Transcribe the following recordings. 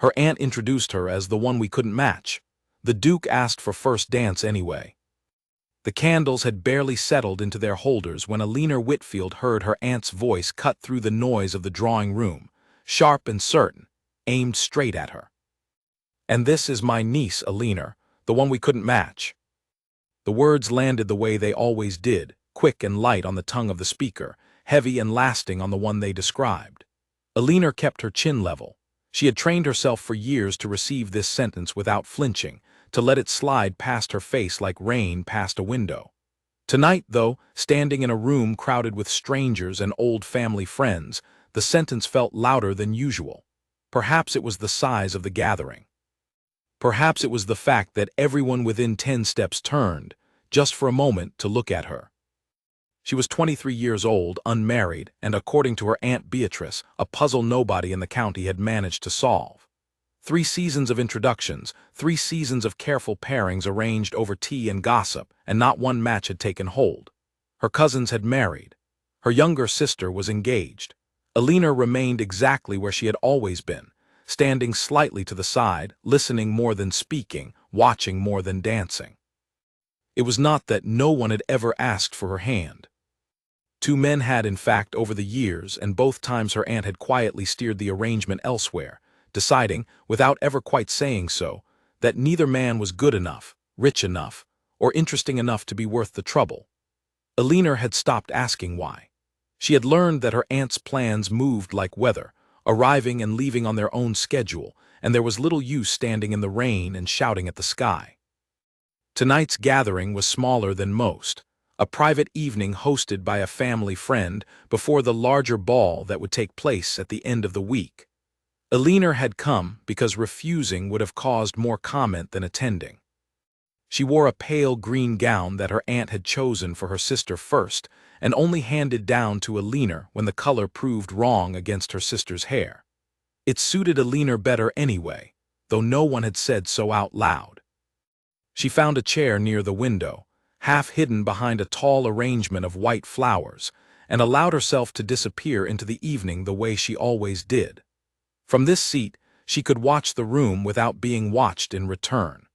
Her aunt introduced her as the one we couldn't match. The Duke asked for first dance anyway. The candles had barely settled into their holders when Alina Whitfield heard her aunt's voice cut through the noise of the drawing room, sharp and certain, aimed straight at her. "And this is my niece, Alina, the one we couldn't match." The words landed the way they always did, quick and light on the tongue of the speaker, heavy and lasting on the one they described. Alina kept her chin level. She had trained herself for years to receive this sentence without flinching, to let it slide past her face like rain past a window. Tonight, though, standing in a room crowded with strangers and old family friends, the sentence felt louder than usual. Perhaps it was the size of the gathering. Perhaps it was the fact that everyone within 10 steps turned, just for a moment, to look at her. She was 23 years old, unmarried, and according to her Aunt Beatrice, a puzzle nobody in the county had managed to solve. 3 seasons of introductions, 3 seasons of careful pairings arranged over tea and gossip, and not one match had taken hold. Her cousins had married. Her younger sister was engaged. Alina remained exactly where she had always been, standing slightly to the side, listening more than speaking, watching more than dancing. It was not that no one had ever asked for her hand. 2 men had, in fact, over the years, and both times her aunt had quietly steered the arrangement elsewhere, deciding, without ever quite saying so, that neither man was good enough, rich enough, or interesting enough to be worth the trouble. Alina had stopped asking why. She had learned that her aunt's plans moved like weather, arriving and leaving on their own schedule, and there was little use standing in the rain and shouting at the sky. Tonight's gathering was smaller than most, a private evening hosted by a family friend before the larger ball that would take place at the end of the week. Alina had come because refusing would have caused more comment than attending. She wore a pale green gown that her aunt had chosen for her sister first, and only handed down to Alina when the color proved wrong against her sister's hair. It suited Alina better anyway, though no one had said so out loud. She found a chair near the window, half hidden behind a tall arrangement of white flowers, and allowed herself to disappear into the evening the way she always did. From this seat, she could watch the room without being watched in return.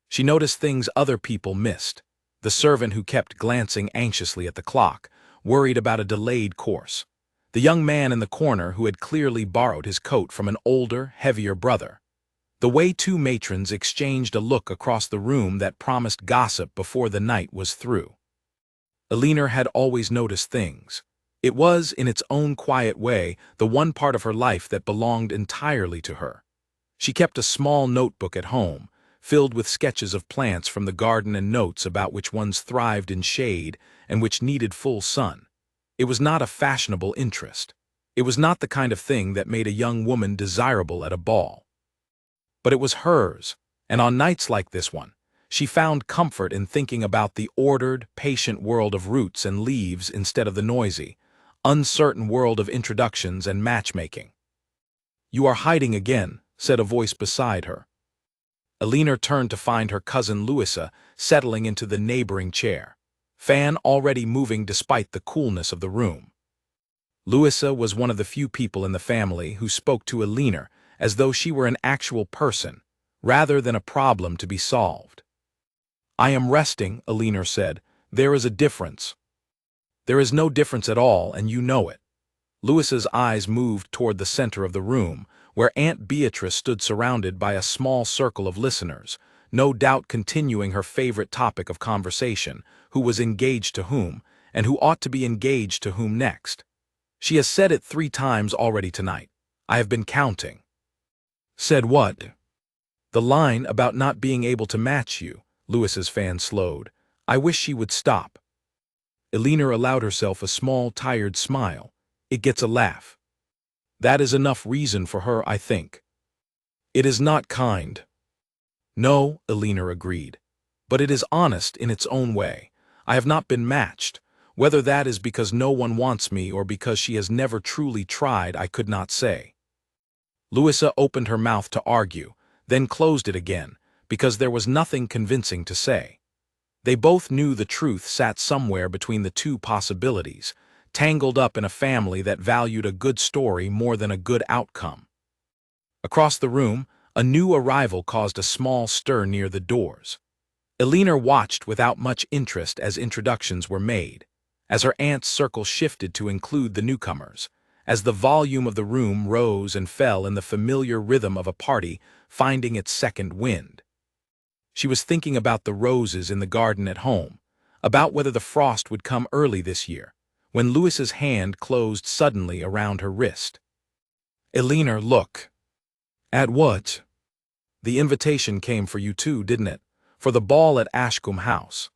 She noticed things other people missed: the servant who kept glancing anxiously at the clock, worried about a delayed course; the young man in the corner who had clearly borrowed his coat from an older, heavier brother; the way 2 matrons exchanged a look across the room that promised gossip before the night was through. Alina had always noticed things. It was, in its own quiet way, the one part of her life that belonged entirely to her. She kept a small notebook at home, filled with sketches of plants from the garden and notes about which ones thrived in shade and which needed full sun. It was not a fashionable interest. It was not the kind of thing that made a young woman desirable at a ball. But it was hers, and on nights like this one, she found comfort in thinking about the ordered, patient world of roots and leaves instead of the noisy, uncertain world of introductions and matchmaking. "You are hiding again," said a voice beside her. Alina turned to find her cousin Louisa settling into the neighboring chair, fan already moving despite the coolness of the room. Louisa was one of the few people in the family who spoke to Alina as though she were an actual person, rather than a problem to be solved. "I am resting," Alina said. "There is a difference." "There is no difference at all, and you know it." Louisa's eyes moved toward the center of the room, where Aunt Beatrice stood surrounded by a small circle of listeners, no doubt continuing her favorite topic of conversation: who was engaged to whom, and who ought to be engaged to whom next. "She has said it 3 times already tonight. I have been counting." "Said what?" "The line about not being able to match you." Louisa's fan slowed. "I wish she would stop." Alina allowed herself a small, tired smile. "It gets a laugh." "That is enough reason for her, I think." "It is not kind." "No," Alina agreed. "But it is honest in its own way. I have not been matched. Whether that is because no one wants me or because she has never truly tried, I could not say." Louisa opened her mouth to argue, then closed it again, because there was nothing convincing to say. They both knew the truth sat somewhere between the 2 possibilities, tangled up in a family that valued a good story more than a good outcome. Across the room, a new arrival caused a small stir near the doors. Elinor watched without much interest as introductions were made, as her aunt's circle shifted to include the newcomers, as the volume of the room rose and fell in the familiar rhythm of a party finding its second wind. She was thinking about the roses in the garden at home, about whether the frost would come early this year, when Louis's hand closed suddenly around her wrist. "Elinor, look." "At what?" "The invitation came for you too, didn't it? For the ball at Ashcombe House."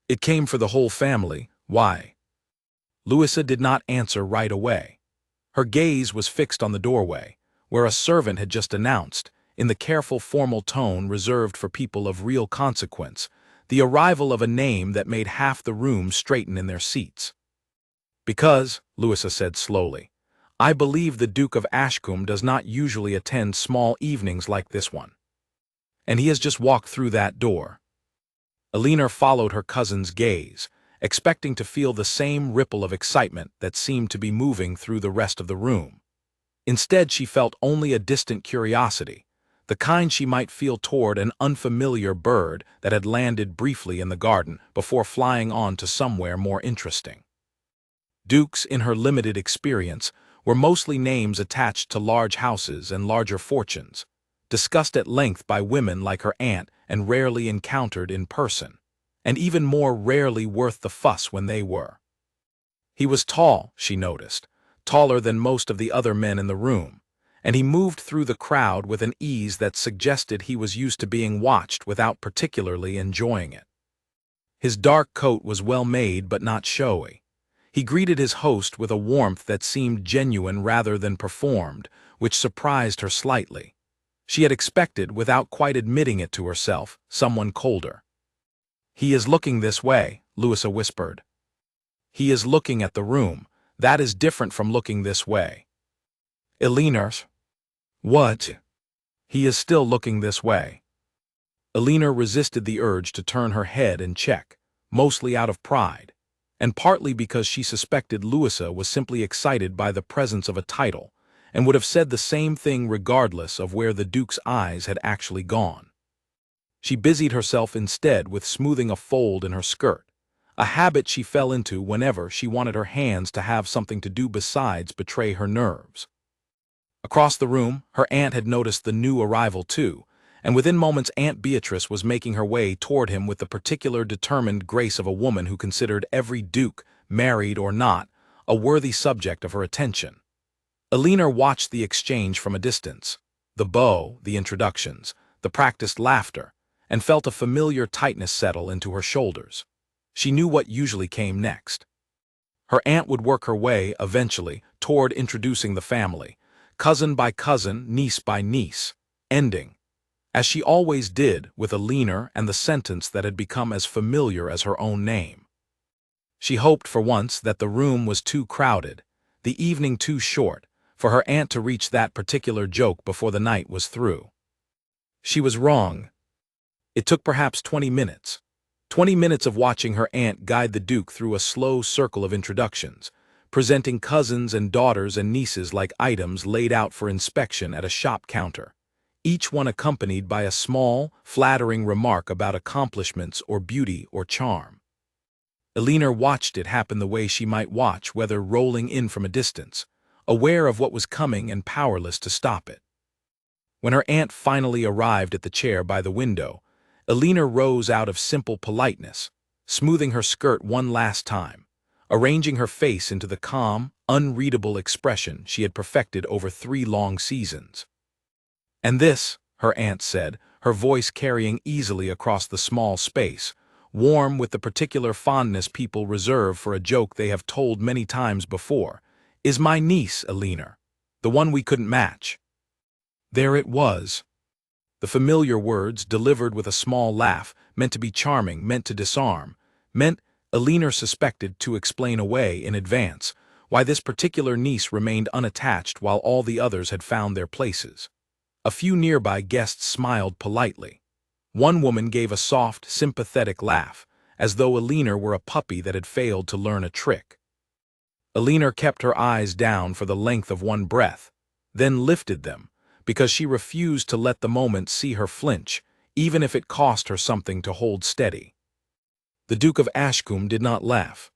"It came for the whole family. Why?" Louisa did not answer right away. Her gaze was fixed on the doorway, where a servant had just announced, in the careful formal tone reserved for people of real consequence, the arrival of a name that made half the room straighten in their seats. "Because," Louisa said slowly, "I believe the Duke of Ashcombe does not usually attend small evenings like this one. And he has just walked through that door." Elinor followed her cousin's gaze, expecting to feel the same ripple of excitement that seemed to be moving through the rest of the room. Instead, she felt only a distant curiosity, the kind she might feel toward an unfamiliar bird that had landed briefly in the garden before flying on to somewhere more interesting. Dukes, in her limited experience, were mostly names attached to large houses and larger fortunes, discussed at length by women like her aunt and rarely encountered in person, and even more rarely worth the fuss when they were. He was tall, she noticed, taller than most of the other men in the room, and he moved through the crowd with an ease that suggested he was used to being watched without particularly enjoying it. His dark coat was well made but not showy. He greeted his host with a warmth that seemed genuine rather than performed, which surprised her slightly. She had expected, without quite admitting it to herself, someone colder. "He is looking this way," Louisa whispered. "He is looking at the room. That is different from looking this way." "Elinor." "What?" "He is still looking this way." Elinor resisted the urge to turn her head and check, mostly out of pride, and partly because she suspected Louisa was simply excited by the presence of a title, and would have said the same thing regardless of where the Duke's eyes had actually gone. She busied herself instead with smoothing a fold in her skirt, a habit she fell into whenever she wanted her hands to have something to do besides betray her nerves. Across the room, her aunt had noticed the new arrival too, and within moments Aunt Beatrice was making her way toward him with the particular determined grace of a woman who considered every duke, married or not, a worthy subject of her attention. Elinor watched the exchange from a distance, the bow, the introductions, the practiced laughter, and felt a familiar tightness settle into her shoulders. She knew what usually came next. Her aunt would work her way, eventually, toward introducing the family, cousin by cousin, niece by niece, ending, as she always did, with Elinor and the sentence that had become as familiar as her own name. She hoped for once that the room was too crowded, the evening too short, for her aunt to reach that particular joke before the night was through. She was wrong. It took perhaps 20 minutes. 20 minutes of watching her aunt guide the Duke through a slow circle of introductions, presenting cousins and daughters and nieces like items laid out for inspection at a shop counter, each one accompanied by a small, flattering remark about accomplishments or beauty or charm. Elinor watched it happen the way she might watch weather rolling in from a distance, aware of what was coming and powerless to stop it. When her aunt finally arrived at the chair by the window, Elinor rose out of simple politeness, smoothing her skirt one last time, arranging her face into the calm, unreadable expression she had perfected over 3 long seasons. "And this," her aunt said, her voice carrying easily across the small space, warm with the particular fondness people reserve for a joke they have told many times before, "is my niece, Elinor, the one we couldn't match." There it was. The familiar words, delivered with a small laugh, meant to be charming, meant to disarm, meant, Elinor suspected, to explain away, in advance, why this particular niece remained unattached while all the others had found their places. A few nearby guests smiled politely. One woman gave a soft, sympathetic laugh, as though Elinor were a puppy that had failed to learn a trick. Elinor kept her eyes down for the length of one breath, then lifted them, because she refused to let the moment see her flinch, even if it cost her something to hold steady. The Duke of Ashcombe did not laugh.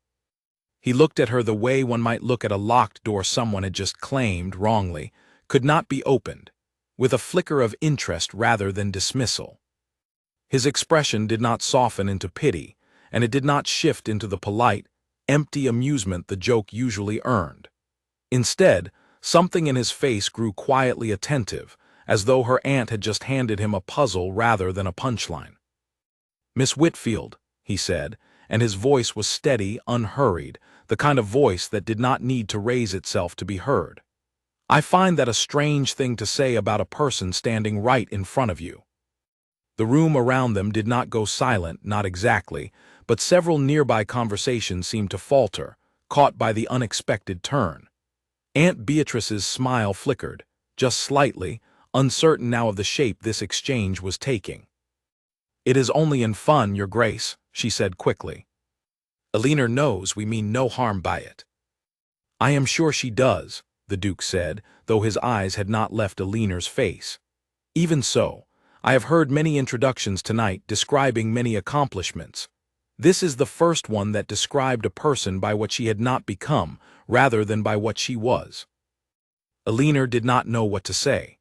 He looked at her the way one might look at a locked door someone had just claimed, wrongly, could not be opened, with a flicker of interest rather than dismissal. His expression did not soften into pity, and it did not shift into the polite, empty amusement the joke usually earned. Instead, something in his face grew quietly attentive, as though her aunt had just handed him a puzzle rather than a punchline. "Miss Whitfield," he said, and his voice was steady, unhurried, the kind of voice that did not need to raise itself to be heard. "I find that a strange thing to say about a person standing right in front of you." The room around them did not go silent, not exactly, but several nearby conversations seemed to falter, caught by the unexpected turn. Aunt Beatrice's smile flickered, just slightly, uncertain now of the shape this exchange was taking. "It is only in fun, Your Grace," she said quickly. "Eleanor knows we mean no harm by it." "I am sure she does," the Duke said, though his eyes had not left Eleanor's face. "Even so, I have heard many introductions tonight describing many accomplishments. This is the first one that described a person by what she had not become, rather than by what she was." Eleanor did not know what to say.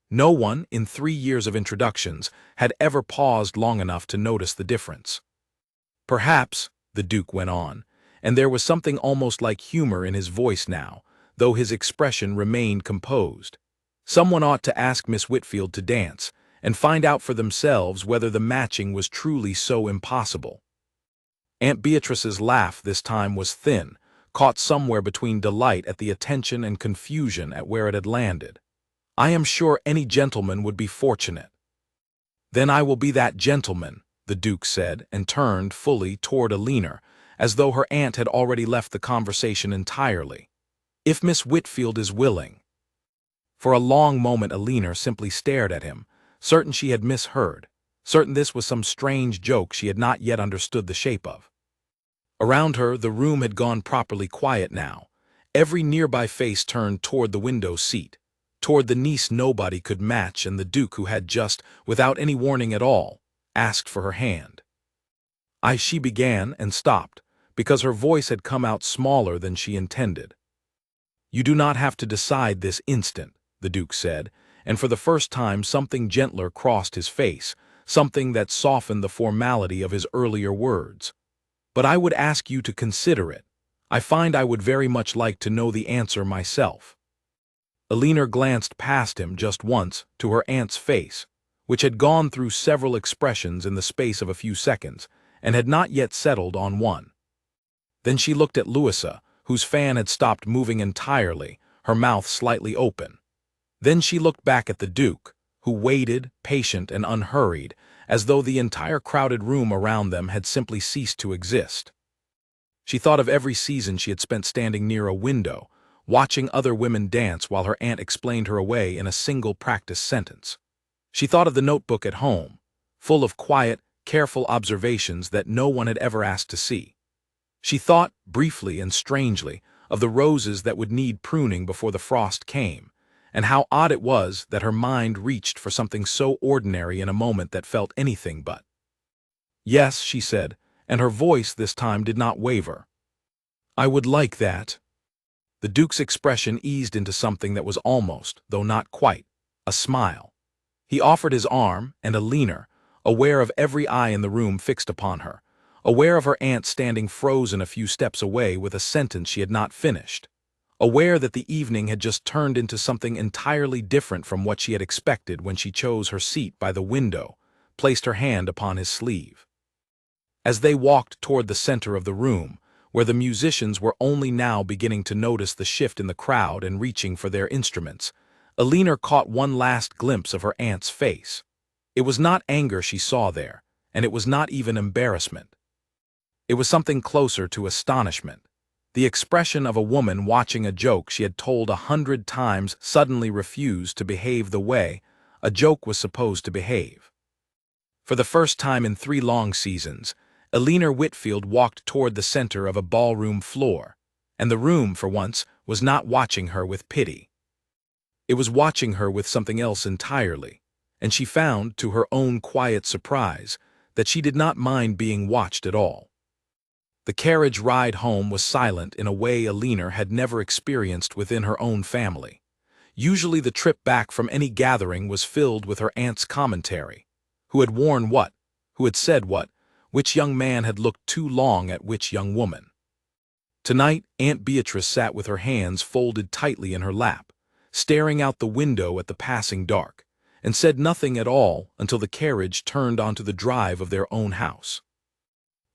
No one, in 3 years of introductions, had ever paused long enough to notice the difference. "Perhaps," the Duke went on, and there was something almost like humor in his voice now, though his expression remained composed, "someone ought to ask Miss Whitfield to dance, and find out for themselves whether the matching was truly so impossible." Aunt Beatrice's laugh this time was thin, caught somewhere between delight at the attention and confusion at where it had landed. "I am sure any gentleman would be fortunate." "Then I will be that gentleman," the Duke said, and turned fully toward Eleanor, as though her aunt had already left the conversation entirely. "If Miss Whitfield is willing." For a long moment Eleanor simply stared at him, certain she had misheard, certain this was some strange joke she had not yet understood the shape of. Around her, the room had gone properly quiet now. Every nearby face turned toward the window seat, toward the niece nobody could match and the Duke who had just, without any warning at all, asked for her hand. She began and stopped, because her voice had come out smaller than she intended. "You do not have to decide this instant," the Duke said, and for the first time something gentler crossed his face, something that softened the formality of his earlier words. "But I would ask you to consider it. I find I would very much like to know the answer myself." Eleanor glanced past him just once to her aunt's face, which had gone through several expressions in the space of a few seconds, and had not yet settled on one. Then she looked at Louisa, whose fan had stopped moving entirely, her mouth slightly open. Then she looked back at the Duke, who waited, patient and unhurried, as though the entire crowded room around them had simply ceased to exist. She thought of every season she had spent standing near a window, watching other women dance while her aunt explained her away in a single practice sentence. She thought of the notebook at home, full of quiet, careful observations that no one had ever asked to see. She thought, briefly and strangely, of the roses that would need pruning before the frost came, and how odd it was that her mind reached for something so ordinary in a moment that felt anything but. "Yes," she said, and her voice this time did not waver. "I would like that." The Duke's expression eased into something that was almost, though not quite, a smile. He offered his arm, and Eleanor, aware of every eye in the room fixed upon her, aware of her aunt standing frozen a few steps away with a sentence she had not finished, aware that the evening had just turned into something entirely different from what she had expected when she chose her seat by the window, placed her hand upon his sleeve. As they walked toward the center of the room, where the musicians were only now beginning to notice the shift in the crowd and reaching for their instruments, Eleanor caught one last glimpse of her aunt's face. It was not anger she saw there, and it was not even embarrassment. It was something closer to astonishment, the expression of a woman watching a joke she had told 100 times suddenly refuse to behave the way a joke was supposed to behave. For the first time in 3 long seasons, Eleanor Whitfield walked toward the center of a ballroom floor, and the room, for once, was not watching her with pity. It was watching her with something else entirely, and she found, to her own quiet surprise, that she did not mind being watched at all. The carriage ride home was silent in a way Alina had never experienced within her own family. Usually the trip back from any gathering was filled with her aunt's commentary. Who had worn what? Who had said what? Which young man had looked too long at which young woman? Tonight, Aunt Beatrice sat with her hands folded tightly in her lap, staring out the window at the passing dark, and said nothing at all until the carriage turned onto the drive of their own house.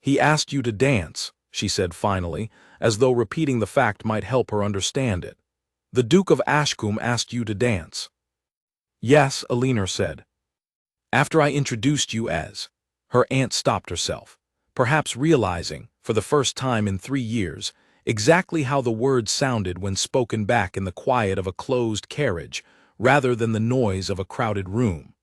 "He asked you to dance," she said finally, as though repeating the fact might help her understand it. "The Duke of Ashcombe asked you to dance." "Yes," Alina said. "After I introduced you as—" Her aunt stopped herself, perhaps realizing, for the first time in 3 years, exactly how the words sounded when spoken back in the quiet of a closed carriage rather than the noise of a crowded room.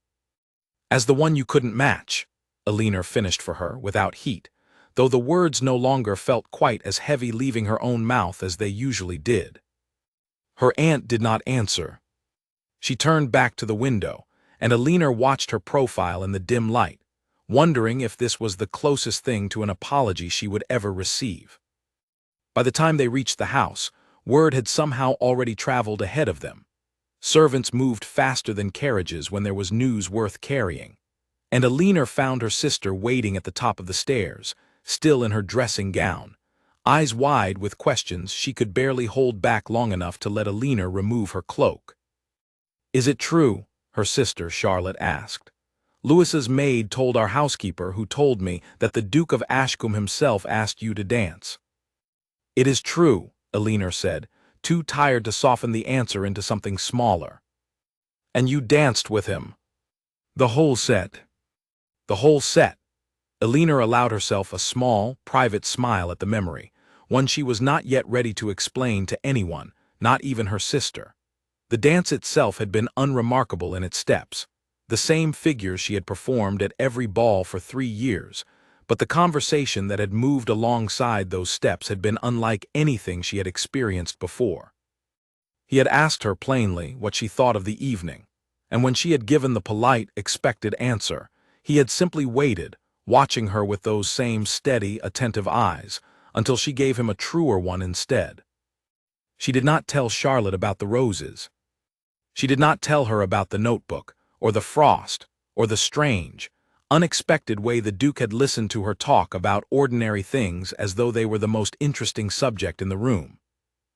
"As the one you couldn't match," Alina finished for her, without heat, though the words no longer felt quite as heavy leaving her own mouth as they usually did. Her aunt did not answer. She turned back to the window, and Alina watched her profile in the dim light, wondering if this was the closest thing to an apology she would ever receive. By the time they reached the house, word had somehow already traveled ahead of them. Servants moved faster than carriages when there was news worth carrying, and Alina found her sister waiting at the top of the stairs, still in her dressing gown, eyes wide with questions she could barely hold back long enough to let Alina remove her cloak. "Is it true?" her sister Charlotte asked. "Louis's maid told our housekeeper, who told me that the Duke of Ashcombe himself asked you to dance." "It is true," Alina said, too tired to soften the answer into something smaller. "And you danced with him?" "The whole set." "The whole set." Alina allowed herself a small, private smile at the memory, one she was not yet ready to explain to anyone, not even her sister. The dance itself had been unremarkable in its steps, the same figures she had performed at every ball for 3 years, but the conversation that had moved alongside those steps had been unlike anything she had experienced before. He had asked her plainly what she thought of the evening, and when she had given the polite, expected answer, he had simply waited, watching her with those same steady, attentive eyes, until she gave him a truer one instead. She did not tell Charlotte about the roses. She did not tell her about the notebook, or the frost, or the strange, unexpected way the Duke had listened to her talk about ordinary things as though they were the most interesting subject in the room.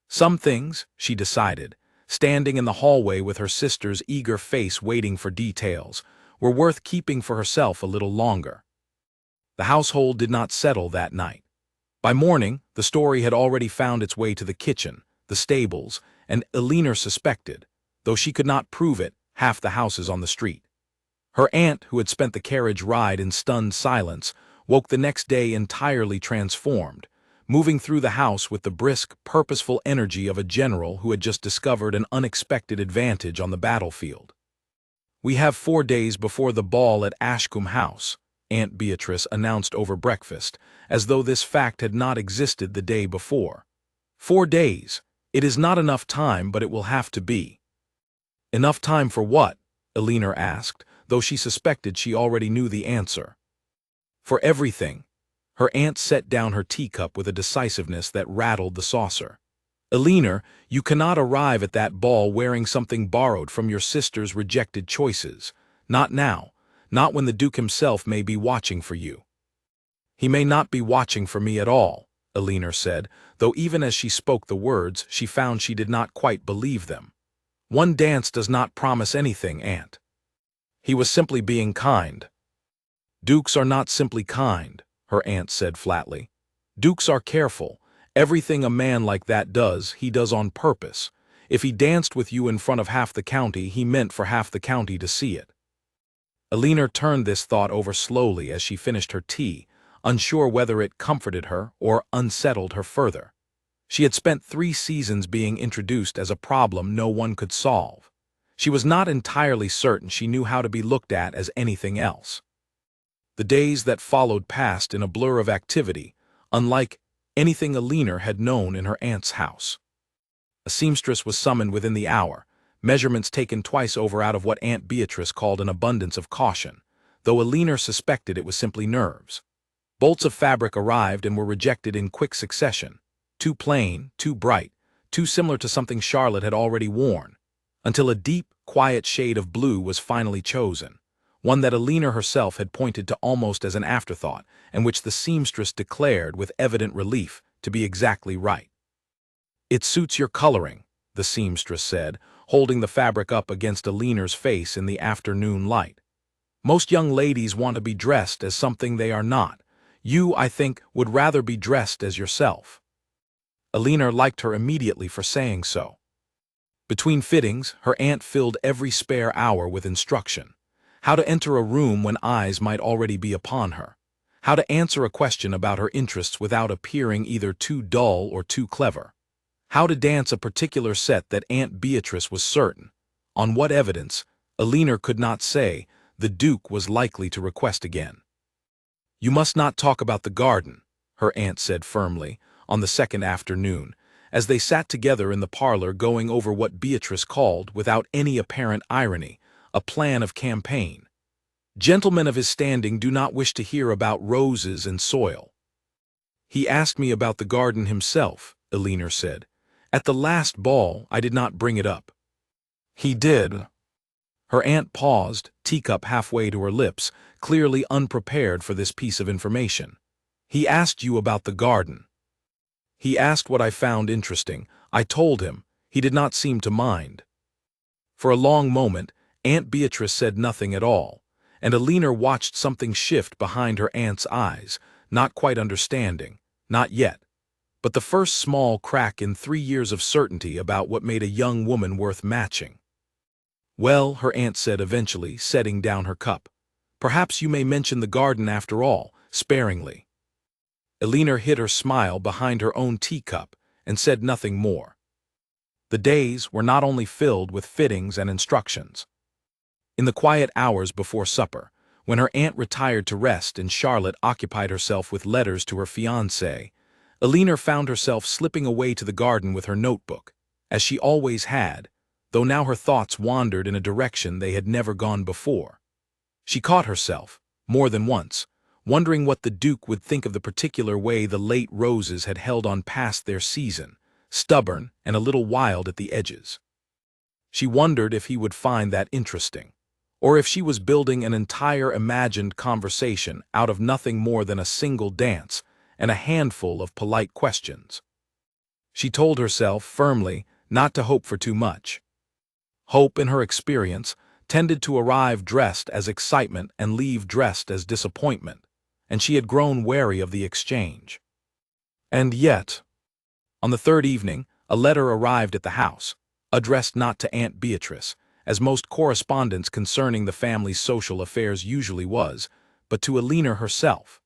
Some things, she decided, standing in the hallway with her sister's eager face waiting for details, were worth keeping for herself a little longer. The household did not settle that night. By morning, the story had already found its way to the kitchen, the stables, and Alina suspected, though she could not prove it, half the houses on the street. Her aunt, who had spent the carriage ride in stunned silence, woke the next day entirely transformed, moving through the house with the brisk, purposeful energy of a general who had just discovered an unexpected advantage on the battlefield. "We have 4 days before the ball at Ashcombe House," Aunt Beatrice announced over breakfast, as though this fact had not existed the day before. 4 days. It is not enough time, but it will have to be." "Enough time for what?" Alina asked, though she suspected she already knew the answer. "For everything." Her aunt set down her teacup with a decisiveness that rattled the saucer. "Alina, you cannot arrive at that ball wearing something borrowed from your sister's rejected choices. Not now. Not when the Duke himself may be watching for you." "He may not be watching for me at all," Alina said, though even as she spoke the words, she found she did not quite believe them. "One dance does not promise anything, Aunt. He was simply being kind." "Dukes are not simply kind," her aunt said flatly. "Dukes are careful. Everything a man like that does, he does on purpose. If he danced with you in front of half the county, he meant for half the county to see it." Alina turned this thought over slowly as she finished her tea, unsure whether it comforted her or unsettled her further. She had spent 3 seasons being introduced as a problem no one could solve. She was not entirely certain she knew how to be looked at as anything else. The days that followed passed in a blur of activity, unlike anything Alina had known in her aunt's house. A seamstress was summoned within the hour, measurements taken twice over out of what Aunt Beatrice called an abundance of caution, though Alina suspected it was simply nerves. Bolts of fabric arrived and were rejected in quick succession, too plain, too bright, too similar to something Charlotte had already worn, until a deep, quiet shade of blue was finally chosen, one that Alina herself had pointed to almost as an afterthought, and which the seamstress declared with evident relief to be exactly right. "It suits your coloring," the seamstress said, holding the fabric up against Alina's face in the afternoon light. "Most young ladies want to be dressed as something they are not. You, I think, would rather be dressed as yourself." Alina liked her immediately for saying so. Between fittings, her aunt filled every spare hour with instruction. How to enter a room when eyes might already be upon her. How to answer a question about her interests without appearing either too dull or too clever. How to dance a particular set that Aunt Beatrice was certain, on what evidence, Alina could not say, the Duke was likely to request again. "You must not talk about the garden," her aunt said firmly, on the second afternoon, as they sat together in the parlor going over what Beatrice called, without any apparent irony, a plan of campaign. "Gentlemen of his standing do not wish to hear about roses and soil." "He asked me about the garden himself," Alina said. "At the last ball I did not bring it up." "He did." Her aunt paused, teacup halfway to her lips, clearly unprepared for this piece of information. "He asked you about the garden." "He asked what I found interesting. I told him. He did not seem to mind." For a long moment, Aunt Beatrice said nothing at all, and Alina watched something shift behind her aunt's eyes, not quite understanding, not yet, but the first small crack in 3 years of certainty about what made a young woman worth matching. "Well," her aunt said eventually, setting down her cup, "perhaps you may mention the garden after all, sparingly." Alina hid her smile behind her own teacup and said nothing more. The days were not only filled with fittings and instructions. In the quiet hours before supper, when her aunt retired to rest and Charlotte occupied herself with letters to her fiancé, Alina found herself slipping away to the garden with her notebook, as she always had, though now her thoughts wandered in a direction they had never gone before. She caught herself, more than once, wondering what the Duke would think of the particular way the late roses had held on past their season, stubborn and a little wild at the edges. She wondered if he would find that interesting, or if she was building an entire imagined conversation out of nothing more than a single dance and a handful of polite questions. She told herself, firmly, not to hope for too much. Hope, in her experience, tended to arrive dressed as excitement and leave dressed as disappointment, and she had grown wary of the exchange. And yet, on the third evening, a letter arrived at the house, addressed not to Aunt Beatrice, as most correspondence concerning the family's social affairs usually was, but to Alina herself.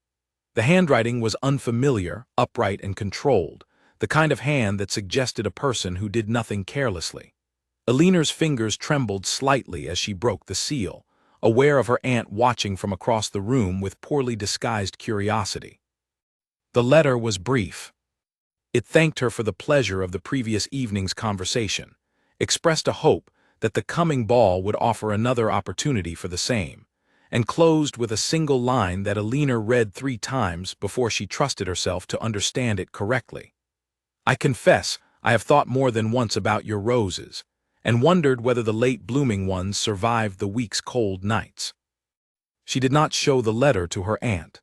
The handwriting was unfamiliar, upright and controlled, the kind of hand that suggested a person who did nothing carelessly. Alina's fingers trembled slightly as she broke the seal, aware of her aunt watching from across the room with poorly disguised curiosity. The letter was brief. It thanked her for the pleasure of the previous evening's conversation, expressed a hope that the coming ball would offer another opportunity for the same, and closed with a single line that Alina read 3 times before she trusted herself to understand it correctly. "I confess I have thought more than once about your roses, and wondered whether the late-blooming ones survived the week's cold nights." She did not show the letter to her aunt.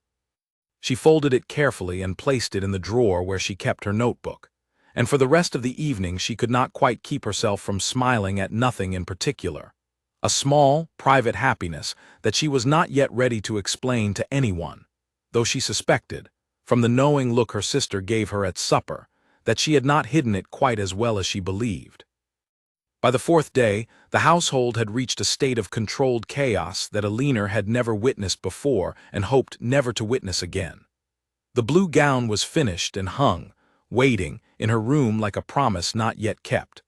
She folded it carefully and placed it in the drawer where she kept her notebook, and for the rest of the evening she could not quite keep herself from smiling at nothing in particular. A small, private happiness that she was not yet ready to explain to anyone, though she suspected, from the knowing look her sister gave her at supper, that she had not hidden it quite as well as she believed. By the 4th day, the household had reached a state of controlled chaos that Alina had never witnessed before and hoped never to witness again. The blue gown was finished and hung, waiting, in her room like a promise not yet kept.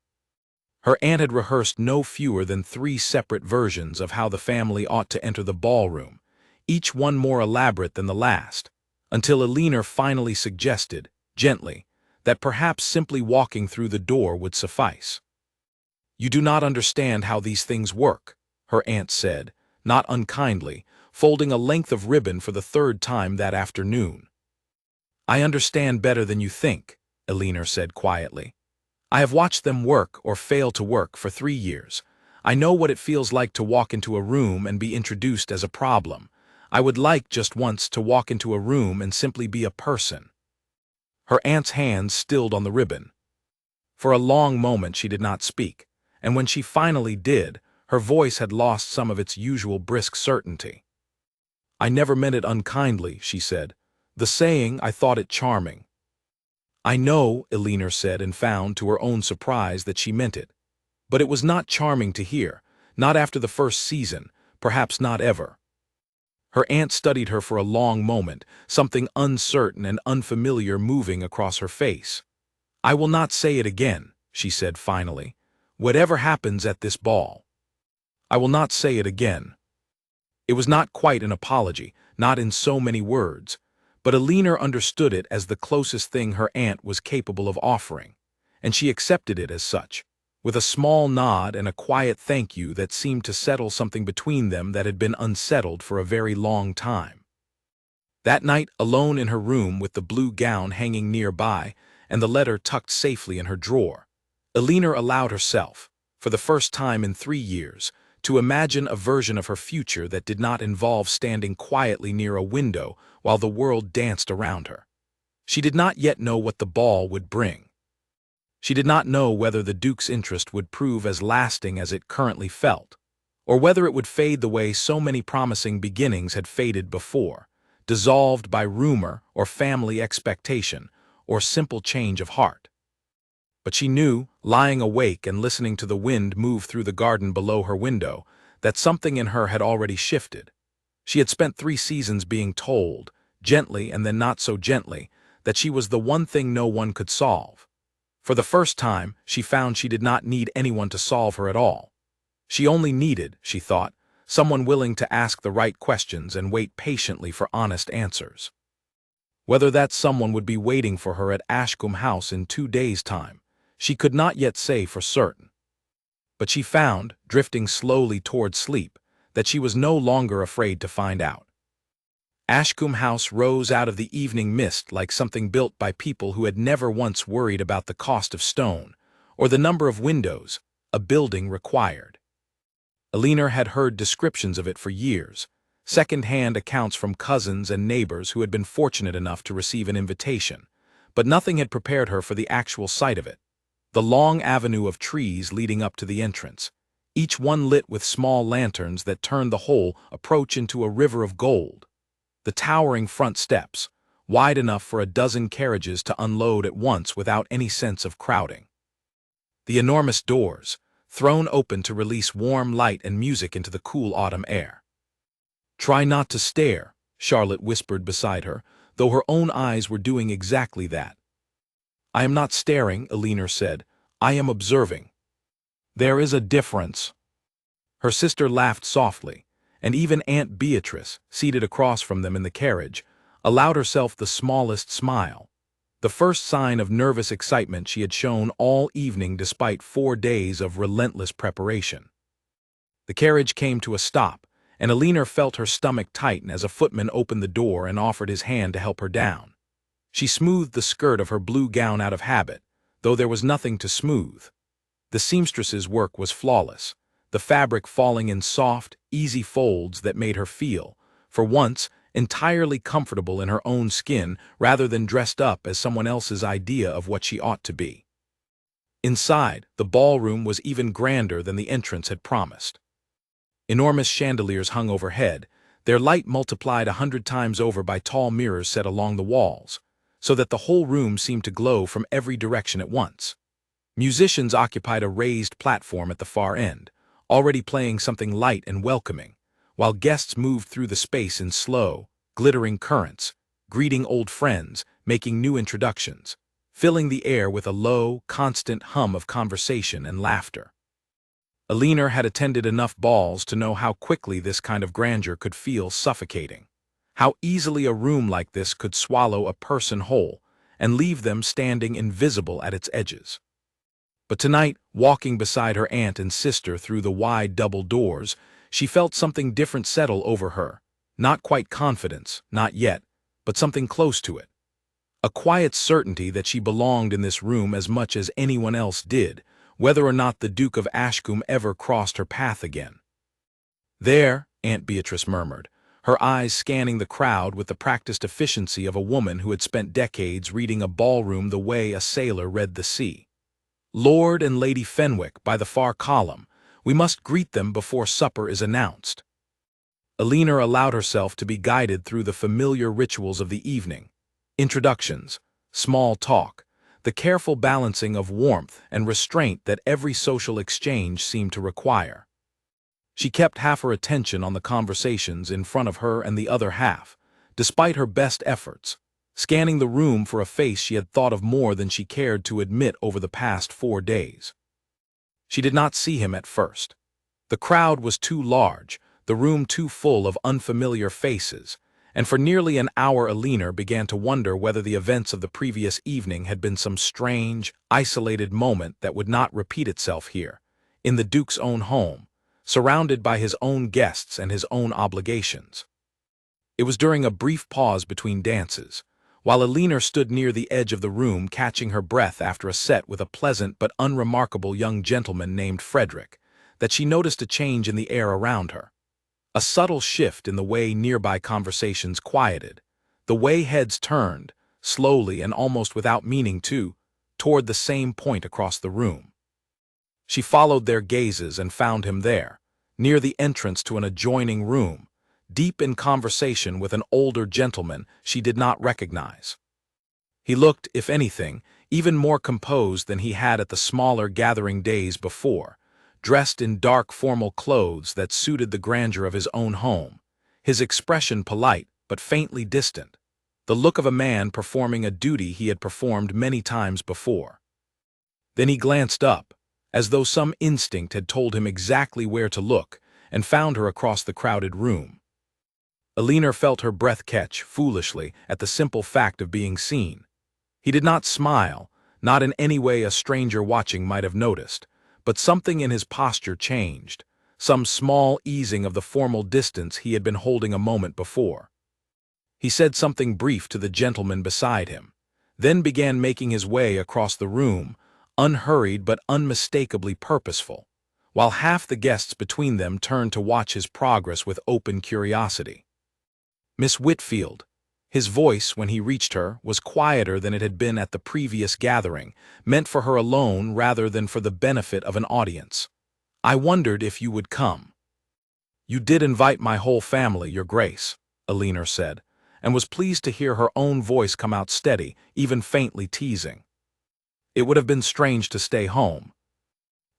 Her aunt had rehearsed no fewer than 3 separate versions of how the family ought to enter the ballroom, each one more elaborate than the last, until Alina finally suggested, gently, that perhaps simply walking through the door would suffice. "You do not understand how these things work," her aunt said, not unkindly, folding a length of ribbon for the third time that afternoon. "I understand better than you think," Elinor said quietly. "I have watched them work or fail to work for 3 years. I know what it feels like to walk into a room and be introduced as a problem. I would like just once to walk into a room and simply be a person." Her aunt's hands stilled on the ribbon. For a long moment she did not speak, and when she finally did, her voice had lost some of its usual brisk certainty. "I never meant it unkindly," she said. "The saying, I thought it charming." "I know," Elinor said, and found, to her own surprise, that she meant it. But it was not charming to hear, not after the first season, perhaps not ever. Her aunt studied her for a long moment, something uncertain and unfamiliar moving across her face. "I will not say it again," she said finally. "Whatever happens at this ball, I will not say it again." It was not quite an apology, not in so many words, but Elinor understood it as the closest thing her aunt was capable of offering, and she accepted it as such, with a small nod and a quiet thank you that seemed to settle something between them that had been unsettled for a very long time. That night, alone in her room with the blue gown hanging nearby and the letter tucked safely in her drawer, Elinor allowed herself, for the first time in 3 years, to imagine a version of her future that did not involve standing quietly near a window while the world danced around her. She did not yet know what the ball would bring. She did not know whether the Duke's interest would prove as lasting as it currently felt, or whether it would fade the way so many promising beginnings had faded before, dissolved by rumor or family expectation or simple change of heart. But she knew, lying awake and listening to the wind move through the garden below her window, that something in her had already shifted. She had spent 3 seasons being told, gently and then not so gently, that she was the one thing no one could solve. For the first time, she found she did not need anyone to solve her at all. She only needed, she thought, someone willing to ask the right questions and wait patiently for honest answers. Whether that someone would be waiting for her at Ashcombe House in 2 days' time, she could not yet say for certain. But she found, drifting slowly toward sleep, that she was no longer afraid to find out. Ashcombe House rose out of the evening mist like something built by people who had never once worried about the cost of stone, or the number of windows a building required. Elinor had heard descriptions of it for years, second-hand accounts from cousins and neighbors who had been fortunate enough to receive an invitation, but nothing had prepared her for the actual sight of it. The long avenue of trees leading up to the entrance, each one lit with small lanterns that turned the whole approach into a river of gold. The towering front steps, wide enough for a dozen carriages to unload at once without any sense of crowding. The enormous doors, thrown open to release warm light and music into the cool autumn air. "Try not to stare," Charlotte whispered beside her, though her own eyes were doing exactly that. "I am not staring," Elinor said. "I am observing." "There is a difference." Her sister laughed softly, and even Aunt Beatrice, seated across from them in the carriage, allowed herself the smallest smile, the first sign of nervous excitement she had shown all evening despite 4 days of relentless preparation. The carriage came to a stop, and Elinor felt her stomach tighten as a footman opened the door and offered his hand to help her down. She smoothed the skirt of her blue gown out of habit, though there was nothing to smooth. The seamstress's work was flawless, the fabric falling in soft, easy folds that made her feel, for once, entirely comfortable in her own skin rather than dressed up as someone else's idea of what she ought to be. Inside, the ballroom was even grander than the entrance had promised. Enormous chandeliers hung overhead, their light multiplied 100 times over by tall mirrors set along the walls, so that the whole room seemed to glow from every direction at once. Musicians occupied a raised platform at the far end, already playing something light and welcoming, while guests moved through the space in slow, glittering currents, greeting old friends, making new introductions, filling the air with a low, constant hum of conversation and laughter. Elinor had attended enough balls to know how quickly this kind of grandeur could feel suffocating, how easily a room like this could swallow a person whole and leave them standing invisible at its edges. But tonight, walking beside her aunt and sister through the wide double doors, she felt something different settle over her. Not quite confidence, not yet, but something close to it. A quiet certainty that she belonged in this room as much as anyone else did, whether or not the Duke of Ashcombe ever crossed her path again. "There," Aunt Beatrice murmured, her eyes scanning the crowd with the practiced efficiency of a woman who had spent decades reading a ballroom the way a sailor read the sea. "Lord and Lady Fenwick by the far column. We must greet them before supper is announced." Elinor allowed herself to be guided through the familiar rituals of the evening. Introductions, small talk, the careful balancing of warmth and restraint that every social exchange seemed to require. She kept half her attention on the conversations in front of her and the other half, despite her best efforts, scanning the room for a face she had thought of more than she cared to admit over the past 4 days. She did not see him at first. The crowd was too large, the room too full of unfamiliar faces, and for nearly an hour Elinor began to wonder whether the events of the previous evening had been some strange, isolated moment that would not repeat itself here, in the Duke's own home, surrounded by his own guests and his own obligations. It was during a brief pause between dances, while Elinor stood near the edge of the room catching her breath after a set with a pleasant but unremarkable young gentleman named Frederick, that she noticed a change in the air around her. A subtle shift in the way nearby conversations quieted, the way heads turned, slowly and almost without meaning to, toward the same point across the room. She followed their gazes and found him there, near the entrance to an adjoining room, deep in conversation with an older gentleman she did not recognize. He looked, if anything, even more composed than he had at the smaller gathering days before, dressed in dark formal clothes that suited the grandeur of his own home, his expression polite but faintly distant, the look of a man performing a duty he had performed many times before. Then he glanced up, as though some instinct had told him exactly where to look, and found her across the crowded room. Elinor felt her breath catch, foolishly, at the simple fact of being seen. He did not smile, not in any way a stranger watching might have noticed, but something in his posture changed, some small easing of the formal distance he had been holding a moment before. He said something brief to the gentleman beside him, then began making his way across the room, unhurried but unmistakably purposeful, while half the guests between them turned to watch his progress with open curiosity. "Miss Whitfield." His voice, when he reached her, was quieter than it had been at the previous gathering, meant for her alone rather than for the benefit of an audience. "I wondered if you would come." "You did invite my whole family, Your Grace," Elinor said, and was pleased to hear her own voice come out steady, even faintly teasing. "It would have been strange to stay home."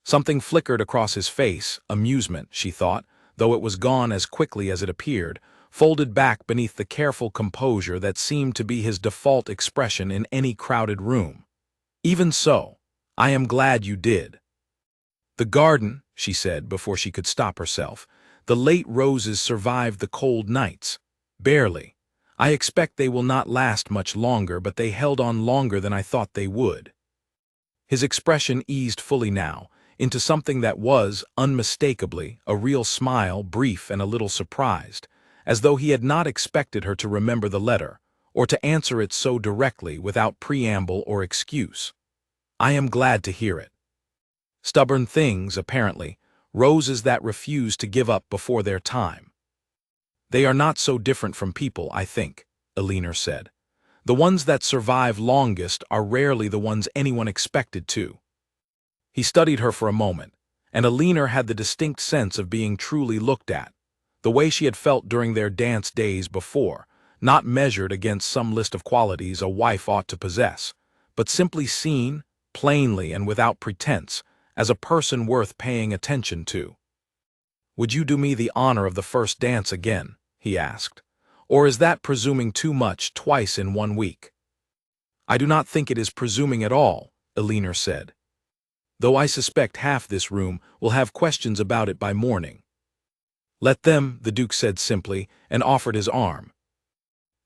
Something flickered across his face, amusement, she thought, though it was gone as quickly as it appeared, folded back beneath the careful composure that seemed to be his default expression in any crowded room. "Even so, I am glad you did." "The garden," she said before she could stop herself, "the late roses survived the cold nights. Barely. I expect they will not last much longer, but they held on longer than I thought they would." His expression eased fully now, into something that was, unmistakably, a real smile, brief and a little surprised, as though he had not expected her to remember the letter, or to answer it so directly without preamble or excuse. "I am glad to hear it." Stubborn things, apparently, roses that refuse to give up before their time. "They are not so different from people, I think," Elinor said. "The ones that survive longest are rarely the ones anyone expected to." He studied her for a moment, and Elinor had the distinct sense of being truly looked at, the way she had felt during their dance days before, not measured against some list of qualities a wife ought to possess, but simply seen, plainly and without pretense, as a person worth paying attention to. "Would you do me the honor of the first dance again?" he asked. "Or is that presuming too much twice in 1 week?" "I do not think it is presuming at all," Elinor said, "though I suspect half this room will have questions about it by morning." "Let them," the Duke said simply, and offered his arm.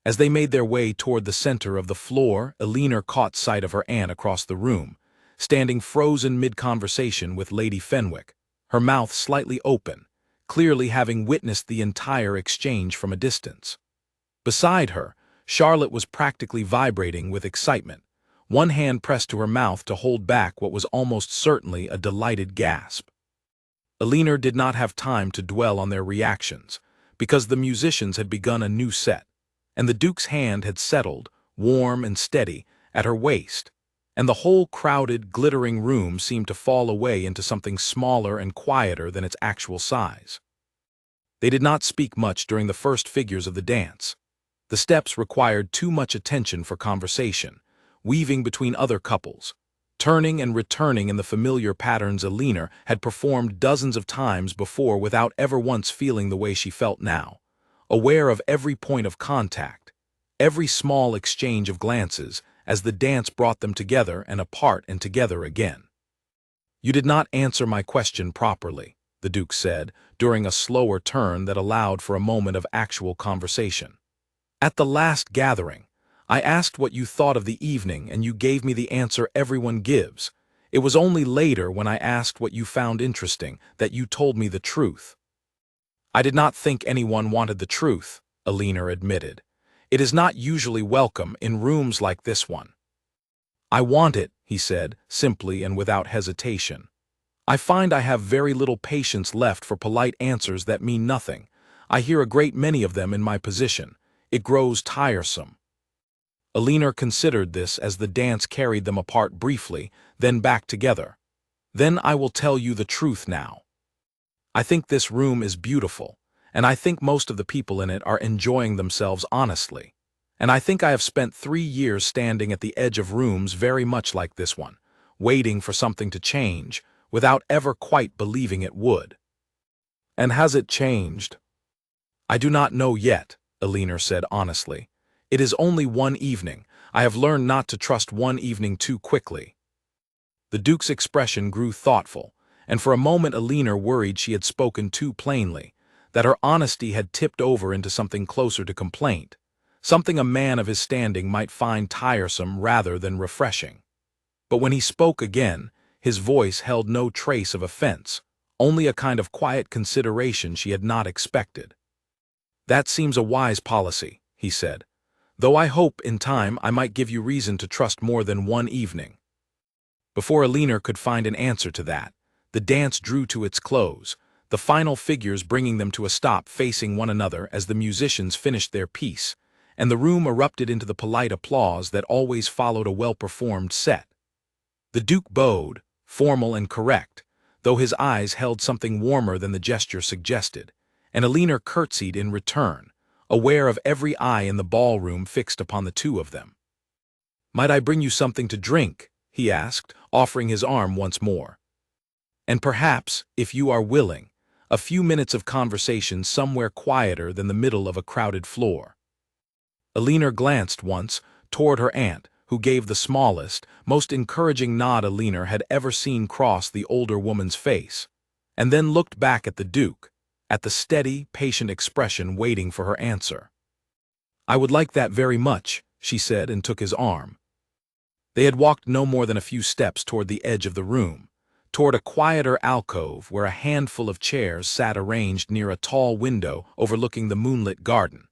As they made their way toward the center of the floor, Elinor caught sight of her aunt across the room, standing frozen mid-conversation with Lady Fenwick, her mouth slightly open, clearly having witnessed the entire exchange from a distance. Beside her, Charlotte was practically vibrating with excitement, one hand pressed to her mouth to hold back what was almost certainly a delighted gasp. Elinor did not have time to dwell on their reactions, because the musicians had begun a new set, and the Duke's hand had settled, warm and steady, at her waist, and the whole crowded, glittering room seemed to fall away into something smaller and quieter than its actual size. They did not speak much during the first figures of the dance. The steps required too much attention for conversation, weaving between other couples, turning and returning in the familiar patterns Elinor had performed dozens of times before without ever once feeling the way she felt now, aware of every point of contact, every small exchange of glances, as the dance brought them together and apart and together again. "You did not answer my question properly," the Duke said, during a slower turn that allowed for a moment of actual conversation. "At the last gathering, I asked what you thought of the evening and you gave me the answer everyone gives. It was only later, when I asked what you found interesting, that you told me the truth." "I did not think anyone wanted the truth," Elinor admitted. "It is not usually welcome in rooms like this one." "I want it," he said, simply and without hesitation. "I find I have very little patience left for polite answers that mean nothing. I hear a great many of them in my position. It grows tiresome." Elinor considered this as the dance carried them apart briefly, then back together. "Then I will tell you the truth now. I think this room is beautiful, and I think most of the people in it are enjoying themselves honestly. And I think I have spent 3 years standing at the edge of rooms very much like this one, waiting for something to change, without ever quite believing it would." "And has it changed?" "I do not know yet," Elinor said honestly. "It is only one evening. I have learned not to trust one evening too quickly." The Duke's expression grew thoughtful, and for a moment Elinor worried she had spoken too plainly, that her honesty had tipped over into something closer to complaint, something a man of his standing might find tiresome rather than refreshing. But when he spoke again, his voice held no trace of offense, only a kind of quiet consideration she had not expected. "That seems a wise policy," he said, "though I hope, in time, I might give you reason to trust more than one evening." Before Elinor could find an answer to that, the dance drew to its close, the final figures bringing them to a stop facing one another as the musicians finished their piece, and the room erupted into the polite applause that always followed a well-performed set. The Duke bowed, formal and correct, though his eyes held something warmer than the gesture suggested, and Elinor curtsied in return, aware of every eye in the ballroom fixed upon the two of them. "Might I bring you something to drink?" he asked, offering his arm once more. "And perhaps, if you are willing, a few minutes of conversation somewhere quieter than the middle of a crowded floor." Elinor glanced once toward her aunt, who gave the smallest, most encouraging nod Elinor had ever seen cross the older woman's face, and then looked back at the Duke, at the steady, patient expression waiting for her answer. "I would like that very much," she said, and took his arm. They had walked no more than a few steps toward the edge of the room, toward a quieter alcove where a handful of chairs sat arranged near a tall window overlooking the moonlit garden,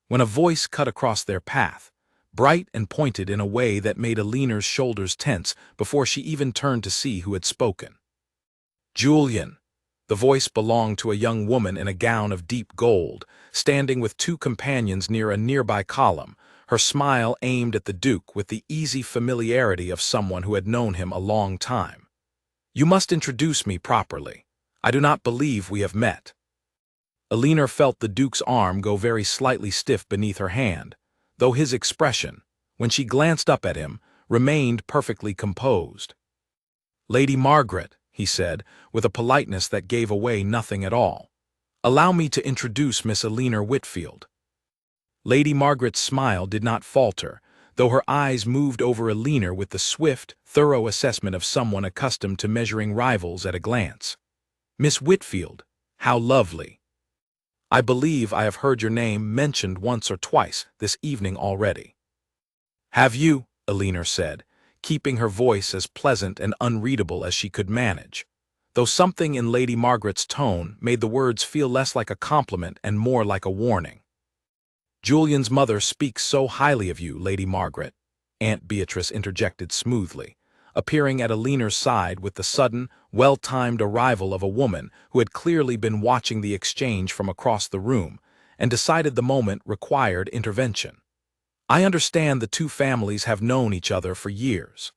when a voice cut across their path, bright and pointed in a way that made Elinor's shoulders tense before she even turned to see who had spoken. "Julian." The voice belonged to a young woman in a gown of deep gold, standing with 2 companions near a nearby column, her smile aimed at the Duke with the easy familiarity of someone who had known him a long time. "You must introduce me properly. I do not believe we have met." Elinor felt the Duke's arm go very slightly stiff beneath her hand, though his expression, when she glanced up at him, remained perfectly composed. "Lady Margaret," he said, with a politeness that gave away nothing at all. "Allow me to introduce Miss Elinor Whitfield." Lady Margaret's smile did not falter, though her eyes moved over Elinor with the swift, thorough assessment of someone accustomed to measuring rivals at a glance. "Miss Whitfield, how lovely. I believe I have heard your name mentioned once or twice this evening already." "Have you?" Elinor said, keeping her voice as pleasant and unreadable as she could manage, though something in Lady Margaret's tone made the words feel less like a compliment and more like a warning. "Julian's mother speaks so highly of you, Lady Margaret," Aunt Beatrice interjected smoothly, appearing at Aline's side with the sudden, well-timed arrival of a woman who had clearly been watching the exchange from across the room and decided the moment required intervention. "I understand the two families have known each other for years."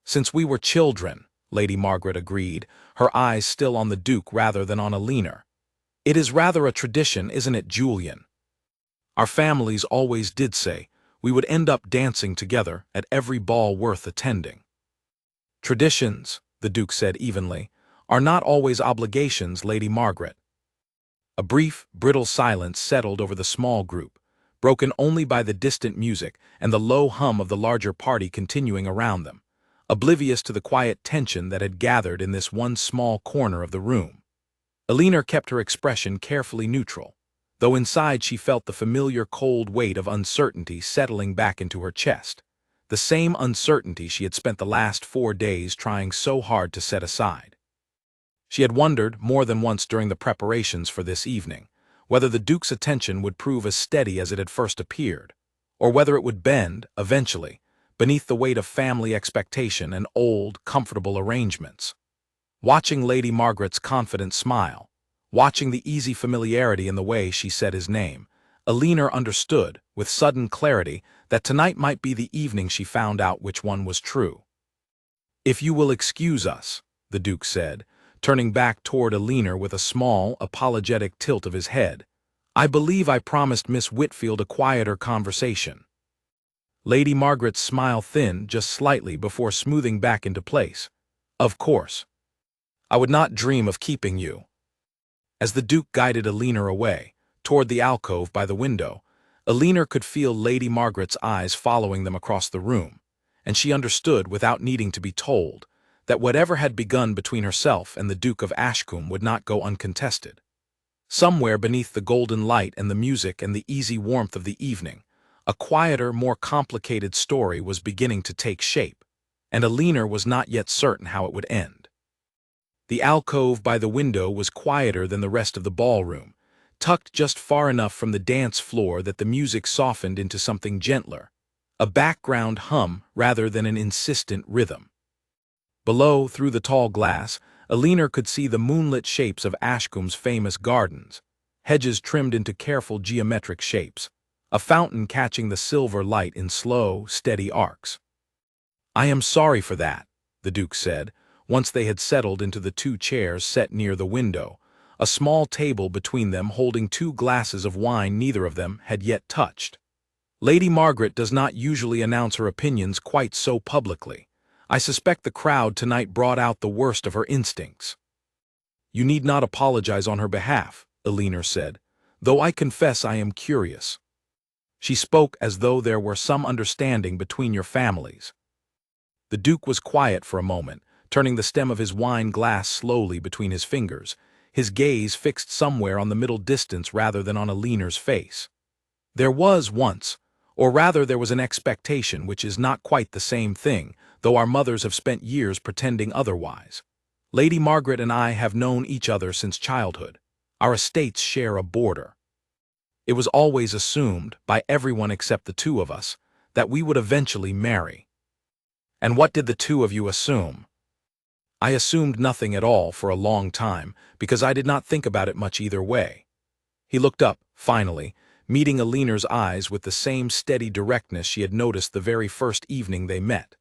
"Since we were children," Lady Margaret agreed, her eyes still on the Duke rather than on Alina. "It is rather a tradition, isn't it, Julian? Our families always did say we would end up dancing together at every ball worth attending." "Traditions," the Duke said evenly, "are not always obligations, Lady Margaret." A brief, brittle silence settled over the small group, broken only by the distant music and the low hum of the larger party continuing around them, oblivious to the quiet tension that had gathered in this one small corner of the room. Alina kept her expression carefully neutral, though inside she felt the familiar cold weight of uncertainty settling back into her chest, the same uncertainty she had spent the last 4 days trying so hard to set aside. She had wondered, more than once during the preparations for this evening, whether the Duke's attention would prove as steady as it had first appeared, or whether it would bend, eventually, beneath the weight of family expectation and old, comfortable arrangements. Watching Lady Margaret's confident smile, watching the easy familiarity in the way she said his name, Alina understood, with sudden clarity, that tonight might be the evening she found out which one was true. "If you will excuse us," the Duke said, turning back toward Alina with a small, apologetic tilt of his head, "I believe I promised Miss Whitfield a quieter conversation." Lady Margaret's smile thinned just slightly before smoothing back into place. "Of course. I would not dream of keeping you." As the Duke guided Alina away, toward the alcove by the window, Alina could feel Lady Margaret's eyes following them across the room, and she understood, without needing to be told, that whatever had begun between herself and the Duke of Ashcombe would not go uncontested. Somewhere beneath the golden light and the music and the easy warmth of the evening, a quieter, more complicated story was beginning to take shape, and Alina was not yet certain how it would end. The alcove by the window was quieter than the rest of the ballroom, tucked just far enough from the dance floor that the music softened into something gentler, a background hum rather than an insistent rhythm. Below, through the tall glass, Alina could see the moonlit shapes of Ashcombe's famous gardens, hedges trimmed into careful geometric shapes, a fountain catching the silver light in slow, steady arcs. "I am sorry for that," the Duke said, once they had settled into the 2 chairs set near the window, a small table between them holding 2 glasses of wine neither of them had yet touched. "Lady Margaret does not usually announce her opinions quite so publicly. I suspect the crowd tonight brought out the worst of her instincts." "You need not apologize on her behalf," Alina said, "though I confess I am curious. She spoke as though there were some understanding between your families." The Duke was quiet for a moment, turning the stem of his wine glass slowly between his fingers, his gaze fixed somewhere on the middle distance rather than on Alina's face. "There was once, or rather there was an expectation, which is not quite the same thing, though our mothers have spent years pretending otherwise. Lady Margaret and I have known each other since childhood. Our estates share a border. It was always assumed, by everyone except the 2 of us, that we would eventually marry." "And what did the 2 of you assume?" "I assumed nothing at all for a long time, because I did not think about it much either way." He looked up, finally, meeting Alina's eyes with the same steady directness she had noticed the very first evening they met.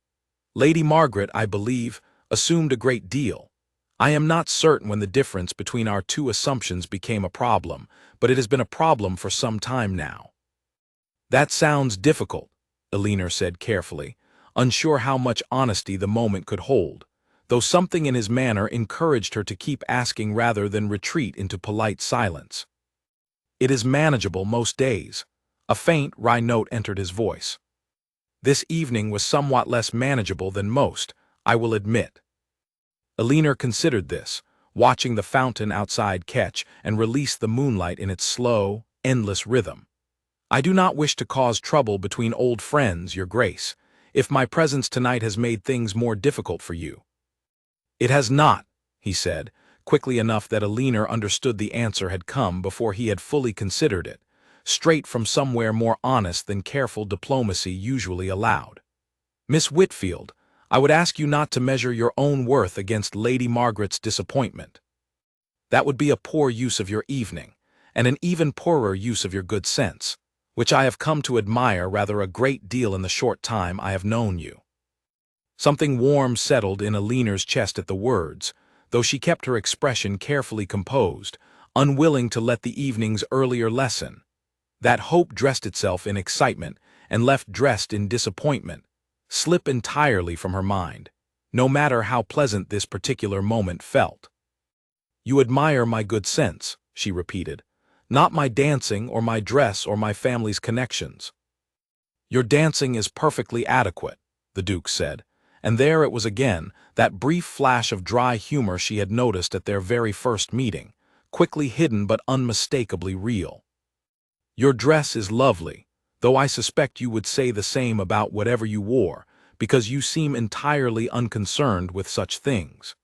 "Lady Margaret, I believe, assumed a great deal. I am not certain when the difference between our 2 assumptions became a problem, but it has been a problem for some time now." "That sounds difficult," Alina said carefully, unsure how much honesty the moment could hold, though something in his manner encouraged her to keep asking rather than retreat into polite silence. "It is manageable most days." A faint, wry note entered his voice. "This evening was somewhat less manageable than most, I will admit." Alina considered this, watching the fountain outside catch and release the moonlight in its slow, endless rhythm. "I do not wish to cause trouble between old friends, Your Grace. if my presence tonight has made things more difficult for you." "It has not," he said, quickly enough that Alina understood the answer had come before he had fully considered it, straight from somewhere more honest than careful diplomacy usually allowed. "Miss Whitfield, I would ask you not to measure your own worth against Lady Margaret's disappointment. That would be a poor use of your evening, and an even poorer use of your good sense, which I have come to admire rather a great deal in the short time I have known you." Something warm settled in Alina's chest at the words, though she kept her expression carefully composed, unwilling to let the evening's earlier lesson, that hope dressed itself in excitement and left dressed in disappointment, slip entirely from her mind, no matter how pleasant this particular moment felt. "You admire my good sense," she repeated, "not my dancing or my dress or my family's connections." "Your dancing is perfectly adequate," the Duke said, and there it was again, that brief flash of dry humor she had noticed at their very first meeting, quickly hidden but unmistakably real. "Your dress is lovely, though I suspect you would say the same about whatever you wore, because you seem entirely unconcerned with such things.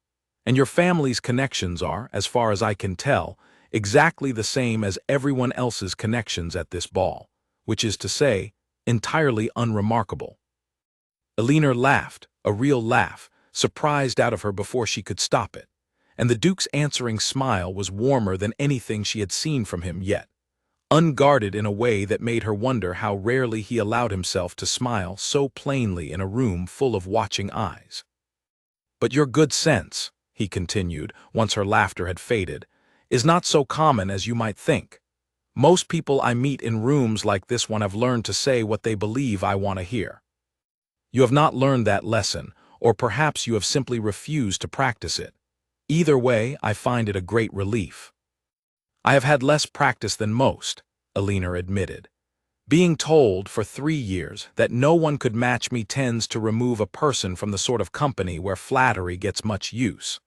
And your family's connections are, as far as I can tell, exactly the same as everyone else's connections at this ball, which is to say, entirely unremarkable." Alina laughed, a real laugh, surprised out of her before she could stop it, and the Duke's answering smile was warmer than anything she had seen from him yet, unguarded in a way that made her wonder how rarely he allowed himself to smile so plainly in a room full of watching eyes. "But your good sense," he continued, once her laughter had faded, "is not so common as you might think. Most people I meet in rooms like this one have learned to say what they believe I want to hear. You have not learned that lesson, or perhaps you have simply refused to practice it. Either way, I find it a great relief." "I have had less practice than most," Alina admitted. "Being told for 3 years that no one could match me tends to remove a person from the sort of company where flattery gets much use."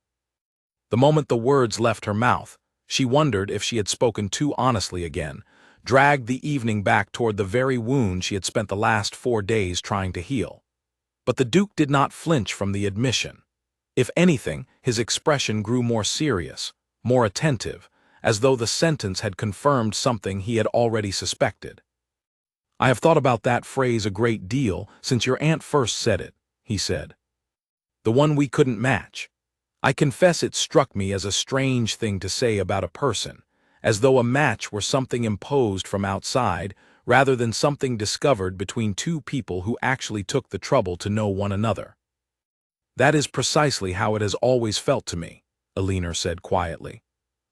The moment the words left her mouth, she wondered if she had spoken too honestly again, dragged the evening back toward the very wound she had spent the last 4 days trying to heal. But the Duke did not flinch from the admission. If anything, his expression grew more serious, more attentive, as though the sentence had confirmed something he had already suspected. "I have thought about that phrase a great deal since your aunt first said it," he said. "The one we couldn't match. I confess it struck me as a strange thing to say about a person, as though a match were something imposed from outside rather than something discovered between two people who actually took the trouble to know one another." "That is precisely how it has always felt to me," Alina said quietly.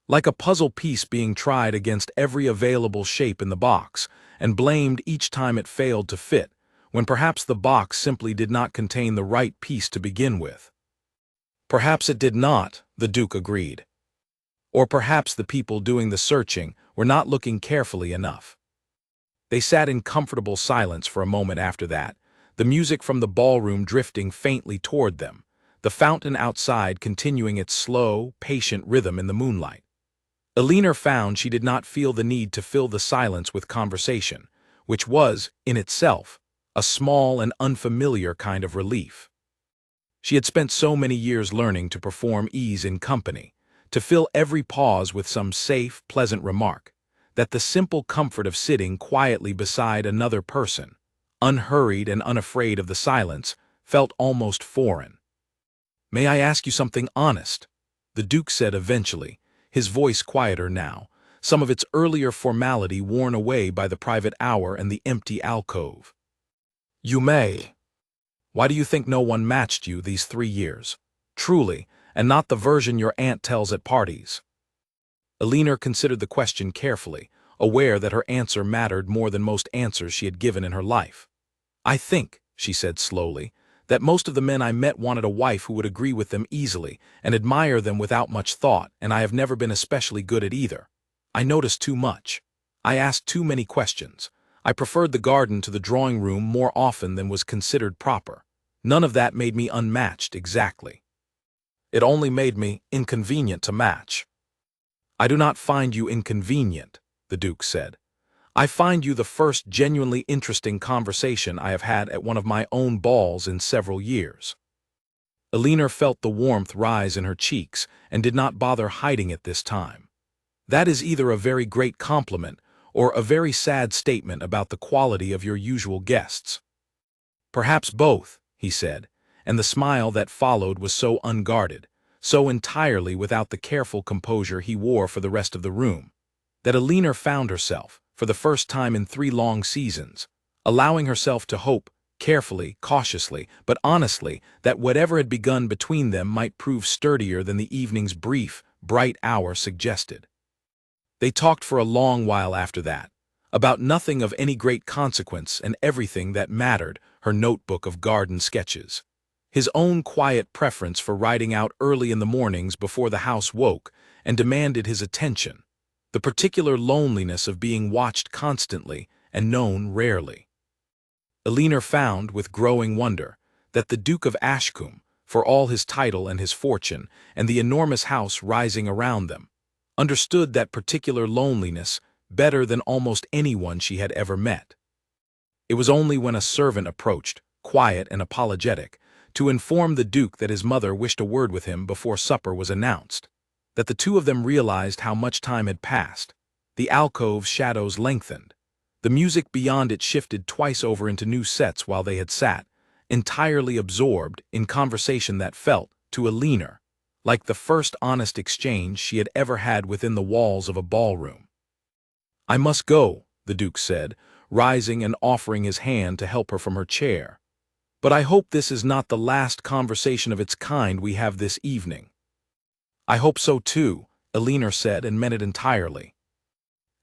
"Like a puzzle piece being tried against every available shape in the box, and blamed each time it failed to fit, when perhaps the box simply did not contain the right piece to begin with." "Perhaps it did not," the Duke agreed. "Or perhaps the people doing the searching were not looking carefully enough." They sat in comfortable silence for a moment after that, the music from the ballroom drifting faintly toward them, the fountain outside continuing its slow, patient rhythm in the moonlight. Alina found she did not feel the need to fill the silence with conversation, which was, in itself, a small and unfamiliar kind of relief. She had spent so many years learning to perform ease in company, to fill every pause with some safe, pleasant remark, that the simple comfort of sitting quietly beside another person, unhurried and unafraid of the silence, felt almost foreign. "May I ask you something honest?" the Duke said eventually, his voice quieter now, some of its earlier formality worn away by the private hour and the empty alcove. "You may. Why do you think no one matched you these 3 years? Truly, and not the version your aunt tells at parties." Alina considered the question carefully, aware that her answer mattered more than most answers she had given in her life. "I think," she said slowly, "that most of the men I met wanted a wife who would agree with them easily and admire them without much thought, and I have never been especially good at either. I noticed too much. I asked too many questions. I preferred the garden to the drawing room more often than was considered proper. None of that made me unmatched exactly. It only made me inconvenient to match." "I do not find you inconvenient," the Duke said. I find you the first genuinely interesting conversation I have had at one of my own balls in several years." Elinor felt the warmth rise in her cheeks and did not bother hiding it this time. "That is either a very great compliment or a very sad statement about the quality of your usual guests." "Perhaps both," he said, and the smile that followed was so unguarded, so entirely without the careful composure he wore for the rest of the room, that Elinor found herself, for the first time in 3 long seasons, allowing herself to hope, carefully, cautiously, but honestly, that whatever had begun between them might prove sturdier than the evening's brief, bright hour suggested. They talked for a long while after that, about nothing of any great consequence and everything that mattered, her notebook of garden sketches, his own quiet preference for riding out early in the mornings before the house woke and demanded his attention, the particular loneliness of being watched constantly and known rarely. Elinor found, with growing wonder, that the Duke of Ashcombe, for all his title and his fortune, and the enormous house rising around them, understood that particular loneliness better than almost anyone she had ever met. It was only when a servant approached, quiet and apologetic, to inform the Duke that his mother wished a word with him before supper was announced, that the two of them realized how much time had passed. The alcove's shadows lengthened. The music beyond it shifted twice over into new sets while they had sat, entirely absorbed in conversation that felt, to Elinor, like the first honest exchange she had ever had within the walls of a ballroom. "I must go," the Duke said, rising and offering his hand to help her from her chair. "But I hope this is not the last conversation of its kind we have this evening." "I hope so too," Elinor said, and meant it entirely.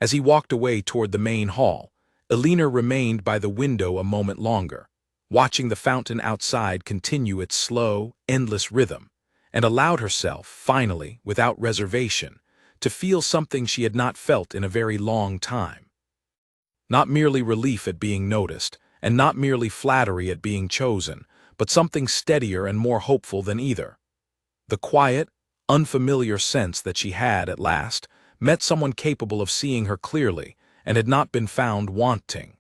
As he walked away toward the main hall, Elinor remained by the window a moment longer, watching the fountain outside continue its slow, endless rhythm, and allowed herself, finally, without reservation, to feel something she had not felt in a very long time. Not merely relief at being noticed, and not merely flattery at being chosen, but something steadier and more hopeful than either. The quiet, unfamiliar sense that she had, at last, met someone capable of seeing her clearly, and had not been found wanting.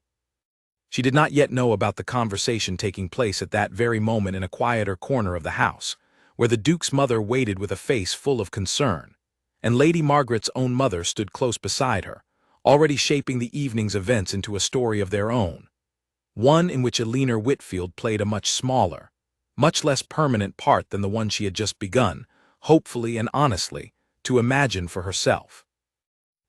She did not yet know about the conversation taking place at that very moment in a quieter corner of the house, where the Duke's mother waited with a face full of concern, and Lady Margaret's own mother stood close beside her, already shaping the evening's events into a story of their own, one in which Elinor Whitfield played a much smaller, much less permanent part than the one she had just begun, hopefully and honestly, to imagine for herself.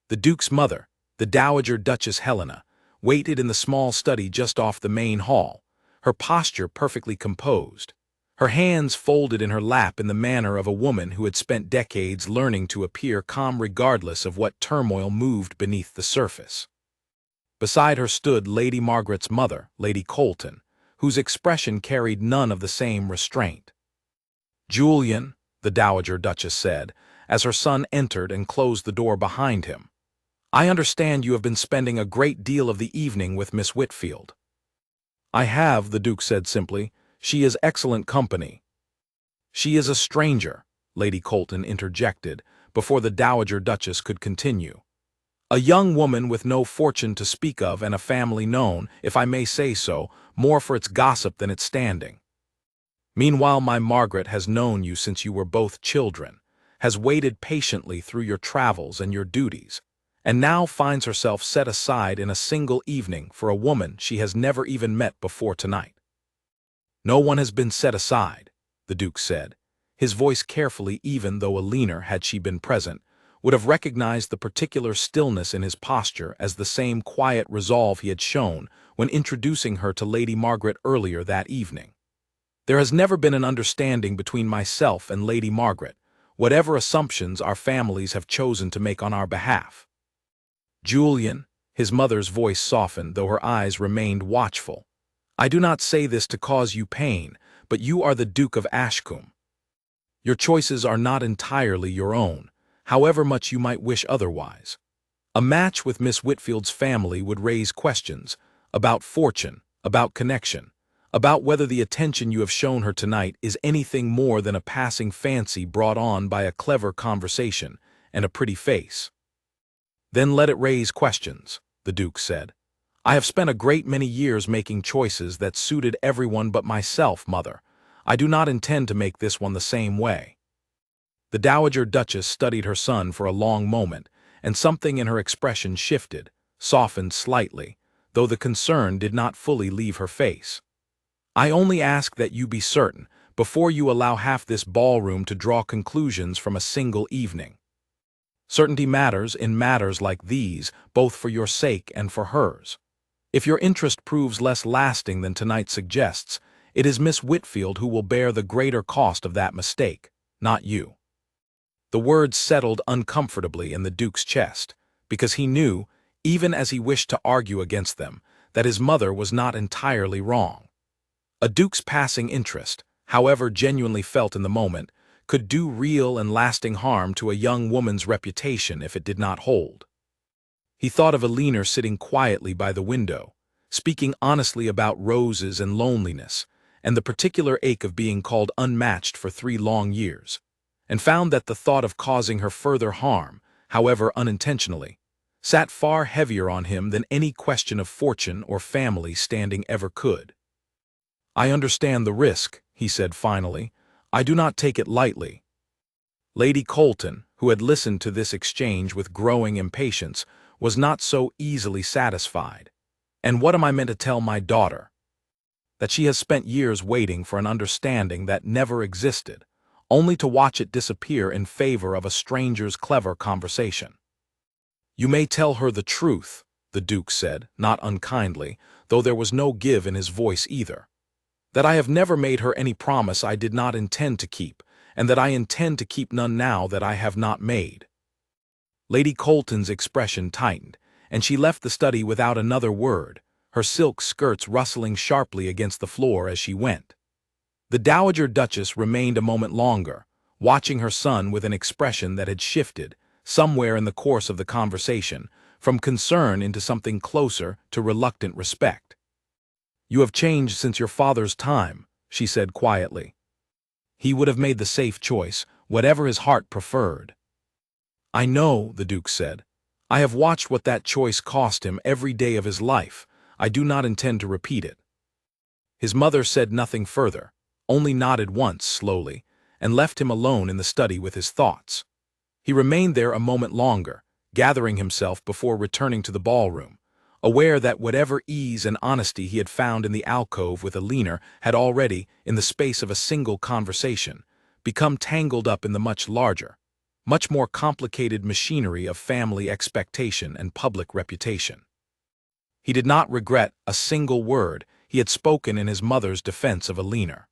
The Duke's mother, the Dowager Duchess Helena, waited in the small study just off the main hall, her posture perfectly composed, her hands folded in her lap in the manner of a woman who had spent decades learning to appear calm regardless of what turmoil moved beneath the surface. Beside her stood Lady Margaret's mother, Lady Colton, whose expression carried none of the same restraint. "Julian," the Dowager Duchess said, as her son entered and closed the door behind him, "I understand you have been spending a great deal of the evening with Miss Whitfield." "I have," the Duke said simply. "She is excellent company." "She is a stranger," Lady Colton interjected, before the Dowager Duchess could continue. "A young woman with no fortune to speak of and a family known, if I may say so, more for its gossip than its standing. Meanwhile, my Margaret has known you since you were both children, has waited patiently through your travels and your duties, and now finds herself set aside in a single evening for a woman she has never even met before tonight." "No one has been set aside," the Duke said, his voice carefully, even though Elinor, had she been present, would have recognized the particular stillness in his posture as the same quiet resolve he had shown when introducing her to Lady Margaret earlier that evening. "There has never been an understanding between myself and Lady Margaret, whatever assumptions our families have chosen to make on our behalf." "Julian," his mother's voice softened, though her eyes remained watchful, "I do not say this to cause you pain, but you are the Duke of Ashcombe. Your choices are not entirely your own, however much you might wish otherwise. A match with Miss Whitfield's family would raise questions about fortune, about connection, about whether the attention you have shown her tonight is anything more than a passing fancy brought on by a clever conversation and a pretty face. Then let it raise questions. the Duke said. "I have spent a great many years making choices that suited everyone but myself, Mother. I do not intend to make this one the same way." The Dowager Duchess studied her son for a long moment, and something in her expression shifted, softened slightly, though the concern did not fully leave her face. "I only ask that you be certain, before you allow half this ballroom to draw conclusions from a single evening. Certainty matters in matters like these, both for your sake and for hers. If your interest proves less lasting than tonight suggests, it is Miss Whitfield who will bear the greater cost of that mistake, not you." The words settled uncomfortably in the Duke's chest, because he knew, even as he wished to argue against them, that his mother was not entirely wrong. A duke's passing interest, however genuinely felt in the moment, could do real and lasting harm to a young woman's reputation if it did not hold. He thought of Elinor sitting quietly by the window, speaking honestly about roses and loneliness, and the particular ache of being called unmatched for 3 long years, and found that the thought of causing her further harm, however unintentionally, sat far heavier on him than any question of fortune or family standing ever could. "I understand the risk," he said finally. "I do not take it lightly." Lady Colton, who had listened to this exchange with growing impatience, was not so easily satisfied. "And what am I meant to tell my daughter?" "That she has spent years waiting for an understanding that never existed, only to watch it disappear in favor of a stranger's clever conversation." "You may tell her the truth," the Duke said, not unkindly, though there was no give in his voice either. "That I have never made her any promise I did not intend to keep, and that I intend to keep none now that I have not made." Lady Colton's expression tightened, and she left the study without another word, her silk skirts rustling sharply against the floor as she went. The Dowager Duchess remained a moment longer, watching her son with an expression that had shifted, somewhere in the course of the conversation, from concern into something closer to reluctant respect. "You have changed since your father's time," she said quietly. "He would have made the safe choice, whatever his heart preferred." "I know," the Duke said. "I have watched what that choice cost him every day of his life. I do not intend to repeat it." His mother said nothing further, only nodded once slowly, and left him alone in the study with his thoughts. He remained there a moment longer, gathering himself before returning to the ballroom, aware that whatever ease and honesty he had found in the alcove with Elinor had already, in the space of a single conversation, become tangled up in the much larger, much more complicated machinery of family expectation and public reputation. He did not regret a single word he had spoken in his mother's defense of Elinor.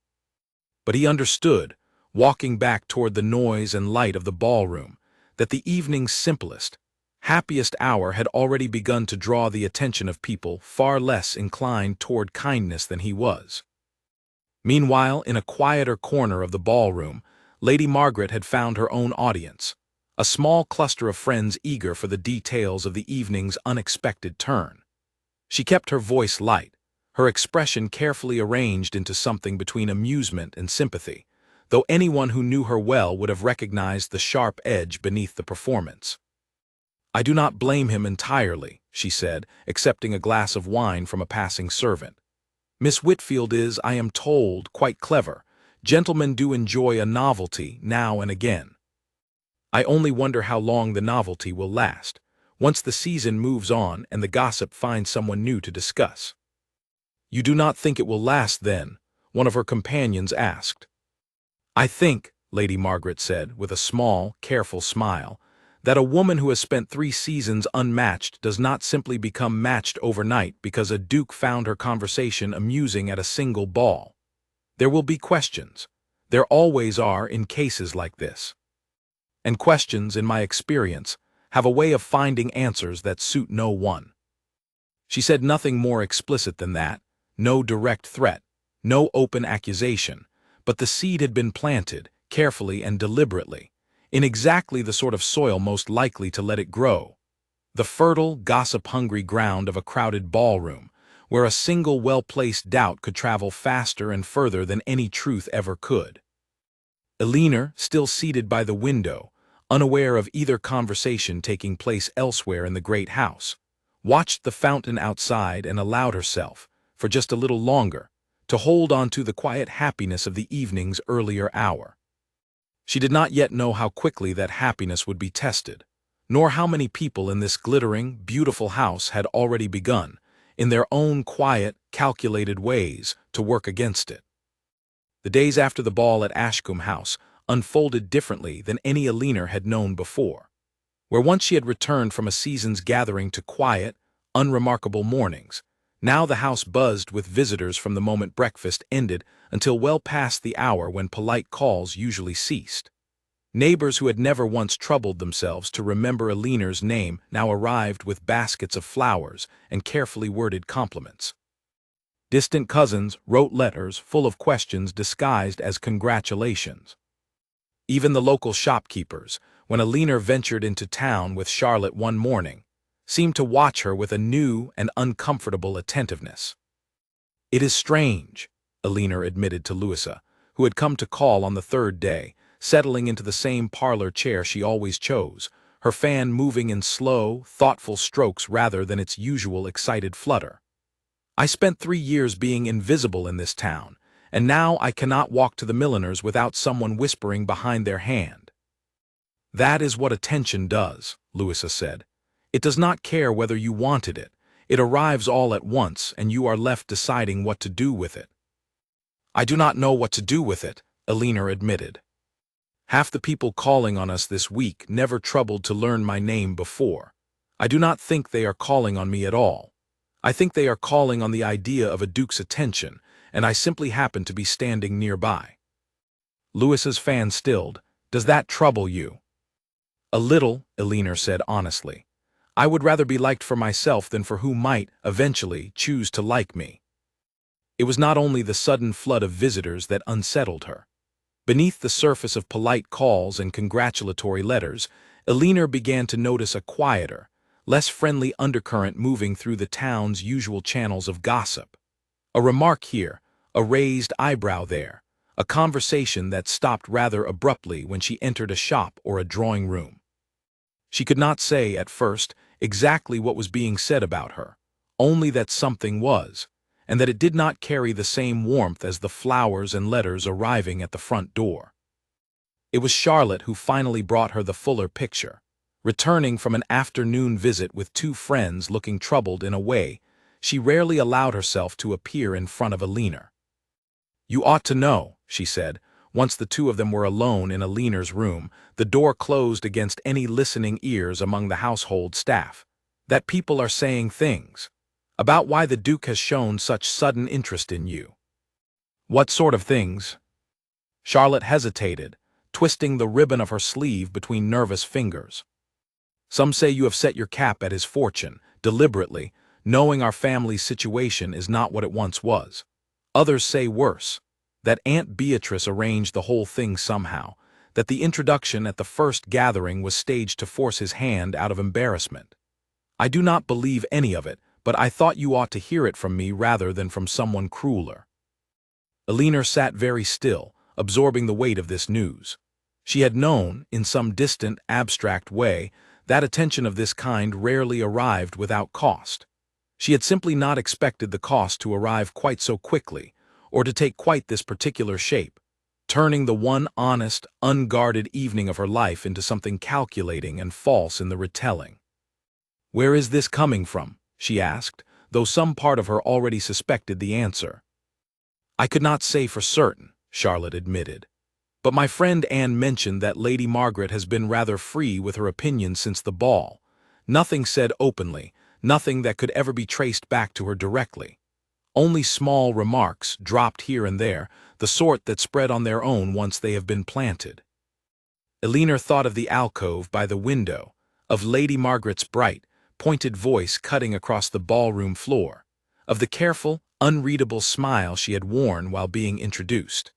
But he understood, walking back toward the noise and light of the ballroom, that the evening's simplest, happiest hour had already begun to draw the attention of people far less inclined toward kindness than he was. Meanwhile, in a quieter corner of the ballroom, Lady Margaret had found her own audience, a small cluster of friends eager for the details of the evening's unexpected turn. She kept her voice light, her expression carefully arranged into something between amusement and sympathy, though anyone who knew her well would have recognized the sharp edge beneath the performance. "I do not blame him entirely," she said, accepting a glass of wine from a passing servant. "Miss Whitfield is, I am told, quite clever. Gentlemen do enjoy a novelty now and again. I only wonder how long the novelty will last, once the season moves on and the gossip finds someone new to discuss." "You do not think it will last, then?" one of her companions asked. "I think," Lady Margaret said, with a small, careful smile, "that a woman who has spent 3 seasons unmatched does not simply become matched overnight because a duke found her conversation amusing at a single ball. There will be questions. There always are in cases like this. And questions, in my experience, have a way of finding answers that suit no one." She said nothing more explicit than that, no direct threat, no open accusation, but the seed had been planted, carefully and deliberately, in exactly the sort of soil most likely to let it grow, the fertile, gossip-hungry ground of a crowded ballroom, where a single well-placed doubt could travel faster and further than any truth ever could. Elinor, still seated by the window, unaware of either conversation taking place elsewhere in the great house, watched the fountain outside and allowed herself, for just a little longer, to hold on to the quiet happiness of the evening's earlier hour. She did not yet know how quickly that happiness would be tested, nor how many people in this glittering, beautiful house had already begun, in their own quiet, calculated ways, to work against it. The days after the ball at Ashcombe House unfolded differently than any Alina had known before. Where once she had returned from a season's gathering to quiet, unremarkable mornings, now the house buzzed with visitors from the moment breakfast ended until well past the hour when polite calls usually ceased. Neighbors who had never once troubled themselves to remember Alina's name now arrived with baskets of flowers and carefully worded compliments. Distant cousins wrote letters full of questions disguised as congratulations. Even the local shopkeepers, when Alina ventured into town with Charlotte one morning, seemed to watch her with a new and uncomfortable attentiveness. "It is strange," Alina admitted to Louisa, who had come to call on the third day, settling into the same parlor chair she always chose, her fan moving in slow, thoughtful strokes rather than its usual excited flutter. "I spent 3 years being invisible in this town, and now I cannot walk to the milliner's without someone whispering behind their hand." "That is what attention does," Louisa said. "It does not care whether you wanted it. It arrives all at once, and you are left deciding what to do with it." "I do not know what to do with it," Alina admitted. "Half the people calling on us this week never troubled to learn my name before. I do not think they are calling on me at all. I think they are calling on the idea of a duke's attention, and I simply happen to be standing nearby." Louisa's fan stilled. "Does that trouble you?" "A little," Alina said honestly. "I would rather be liked for myself than for who might, eventually, choose to like me." It was not only the sudden flood of visitors that unsettled her. Beneath the surface of polite calls and congratulatory letters, Alina began to notice a quieter, less friendly undercurrent moving through the town's usual channels of gossip. A remark here, a raised eyebrow there, a conversation that stopped rather abruptly when she entered a shop or a drawing room. She could not say, at first, exactly what was being said about her, only that something was, and that it did not carry the same warmth as the flowers and letters arriving at the front door. It was Charlotte who finally brought her the fuller picture. Returning from an afternoon visit with 2 friends looking troubled in a way she rarely allowed herself to appear in front of Alina. "You ought to know," she said, once the 2 of them were alone in Alina's room, the door closed against any listening ears among the household staff, "that people are saying things about why the Duke has shown such sudden interest in you." "What sort of things?" Charlotte hesitated, twisting the ribbon of her sleeve between nervous fingers. "Some say you have set your cap at his fortune, deliberately, knowing our family's situation is not what it once was. Others say worse, that Aunt Beatrice arranged the whole thing somehow, that the introduction at the first gathering was staged to force his hand out of embarrassment. I do not believe any of it, but I thought you ought to hear it from me rather than from someone crueler." Alina sat very still, absorbing the weight of this news. She had known, in some distant, abstract way, that attention of this kind rarely arrived without cost. She had simply not expected the cost to arrive quite so quickly, or to take quite this particular shape, turning the one honest, unguarded evening of her life into something calculating and false in the retelling. "Where is this coming from?" she asked, though some part of her already suspected the answer. "I could not say for certain," Charlotte admitted. "But my friend Anne mentioned that Lady Margaret has been rather free with her opinions since the ball. Nothing said openly, nothing that could ever be traced back to her directly. Only small remarks, dropped here and there, the sort that spread on their own once they have been planted." Alina thought of the alcove by the window, of Lady Margaret's bright, pointed voice cutting across the ballroom floor, of the careful, unreadable smile she had worn while being introduced.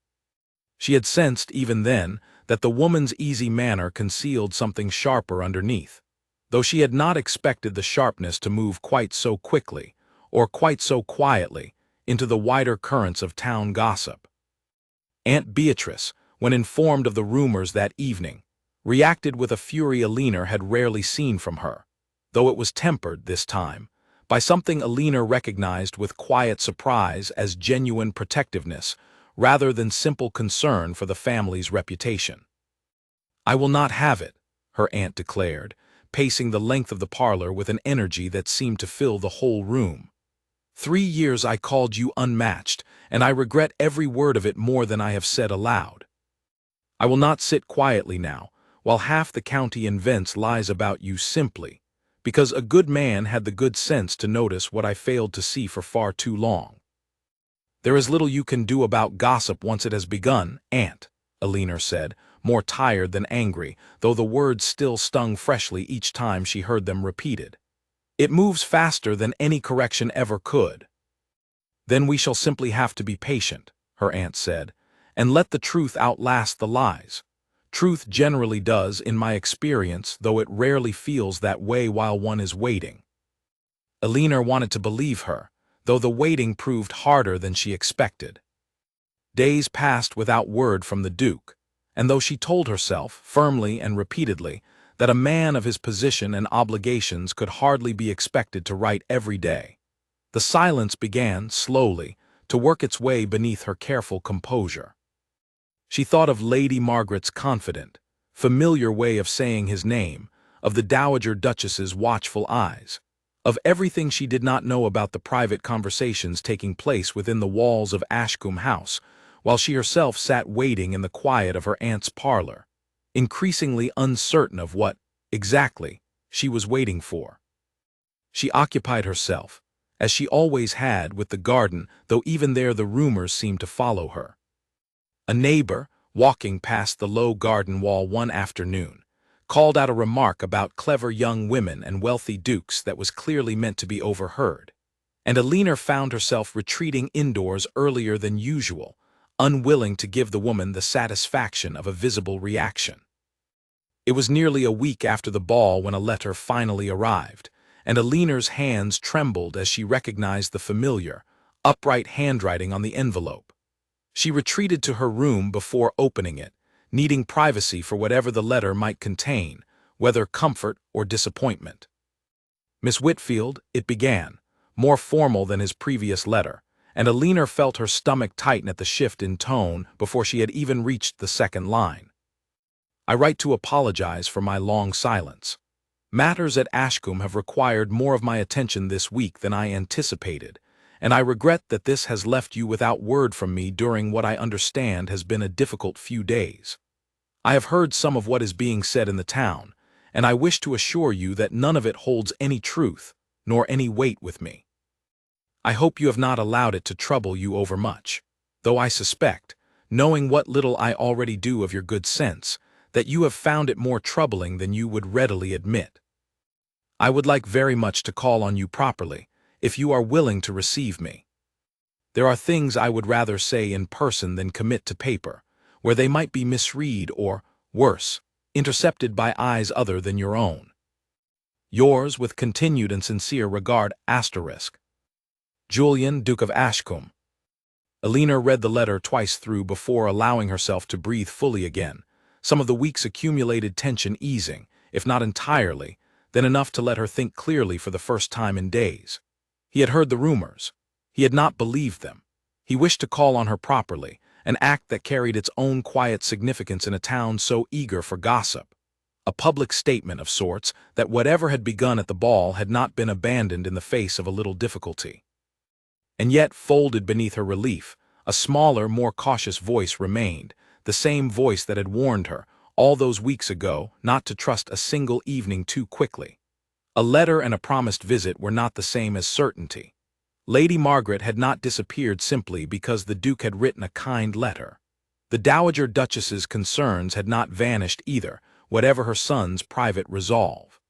She had sensed, even then, that the woman's easy manner concealed something sharper underneath, though she had not expected the sharpness to move quite so quickly, or quite so quietly, into the wider currents of town gossip. Aunt Beatrice, when informed of the rumors that evening, reacted with a fury Alina had rarely seen from her, though it was tempered, this time, by something Alina recognized with quiet surprise as genuine protectiveness, rather than simple concern for the family's reputation. "I will not have it," her aunt declared, pacing the length of the parlor with an energy that seemed to fill the whole room. "3 years I called you unmatched, and I regret every word of it more than I have said aloud. I will not sit quietly now, while half the county invents lies about you simply because a good man had the good sense to notice what I failed to see for far too long. There is little you can do about gossip once it has begun, Aunt," Alina said, more tired than angry, though the words still stung freshly each time she heard them repeated. "It moves faster than any correction ever could." "Then we shall simply have to be patient," her aunt said, "and let the truth outlast the lies. Truth generally does, in my experience, though it rarely feels that way while one is waiting." Alina wanted to believe her, though the waiting proved harder than she expected. Days passed without word from the Duke, and though she told herself, firmly and repeatedly, that a man of his position and obligations could hardly be expected to write every day, the silence began, slowly, to work its way beneath her careful composure. She thought of Lady Margaret's confident, familiar way of saying his name, of the Dowager Duchess's watchful eyes, of everything she did not know about the private conversations taking place within the walls of Ashcombe House, while she herself sat waiting in the quiet of her aunt's parlor, increasingly uncertain of what, exactly, she was waiting for. She occupied herself, as she always had, with the garden, though even there the rumors seemed to follow her. A neighbor, walking past the low garden wall one afternoon, called out a remark about clever young women and wealthy dukes that was clearly meant to be overheard, and Alina found herself retreating indoors earlier than usual, unwilling to give the woman the satisfaction of a visible reaction. It was nearly a week after the ball when a letter finally arrived, and Alina's hands trembled as she recognized the familiar, upright handwriting on the envelope. She retreated to her room before opening it, needing privacy for whatever the letter might contain, whether comfort or disappointment. "Miss Whitfield," it began, more formal than his previous letter, and Alina felt her stomach tighten at the shift in tone before she had even reached the second line. "I write to apologize for my long silence. Matters at Ashcombe have required more of my attention this week than I anticipated, and I regret that this has left you without word from me during what I understand has been a difficult few days. I have heard some of what is being said in the town, and I wish to assure you that none of it holds any truth, nor any weight with me. I hope you have not allowed it to trouble you overmuch, though I suspect, knowing what little I already do of your good sense, that you have found it more troubling than you would readily admit. I would like very much to call on you properly, if you are willing to receive me. There are things I would rather say in person than commit to paper, where they might be misread or, worse, intercepted by eyes other than your own. Yours with continued and sincere regard, Julian, Duke of Ashcombe." Alina read the letter twice through before allowing herself to breathe fully again, some of the week's accumulated tension easing, if not entirely, then enough to let her think clearly for the first time in days. He had heard the rumors. He had not believed them. He wished to call on her properly, an act that carried its own quiet significance in a town so eager for gossip. A public statement of sorts that whatever had begun at the ball had not been abandoned in the face of a little difficulty. And yet, folded beneath her relief, a smaller, more cautious voice remained, the same voice that had warned her, all those weeks ago, not to trust a single evening too quickly. A letter and a promised visit were not the same as certainty. Lady Margaret had not disappeared simply because the Duke had written a kind letter. The Dowager Duchess's concerns had not vanished either, whatever her son's private resolve.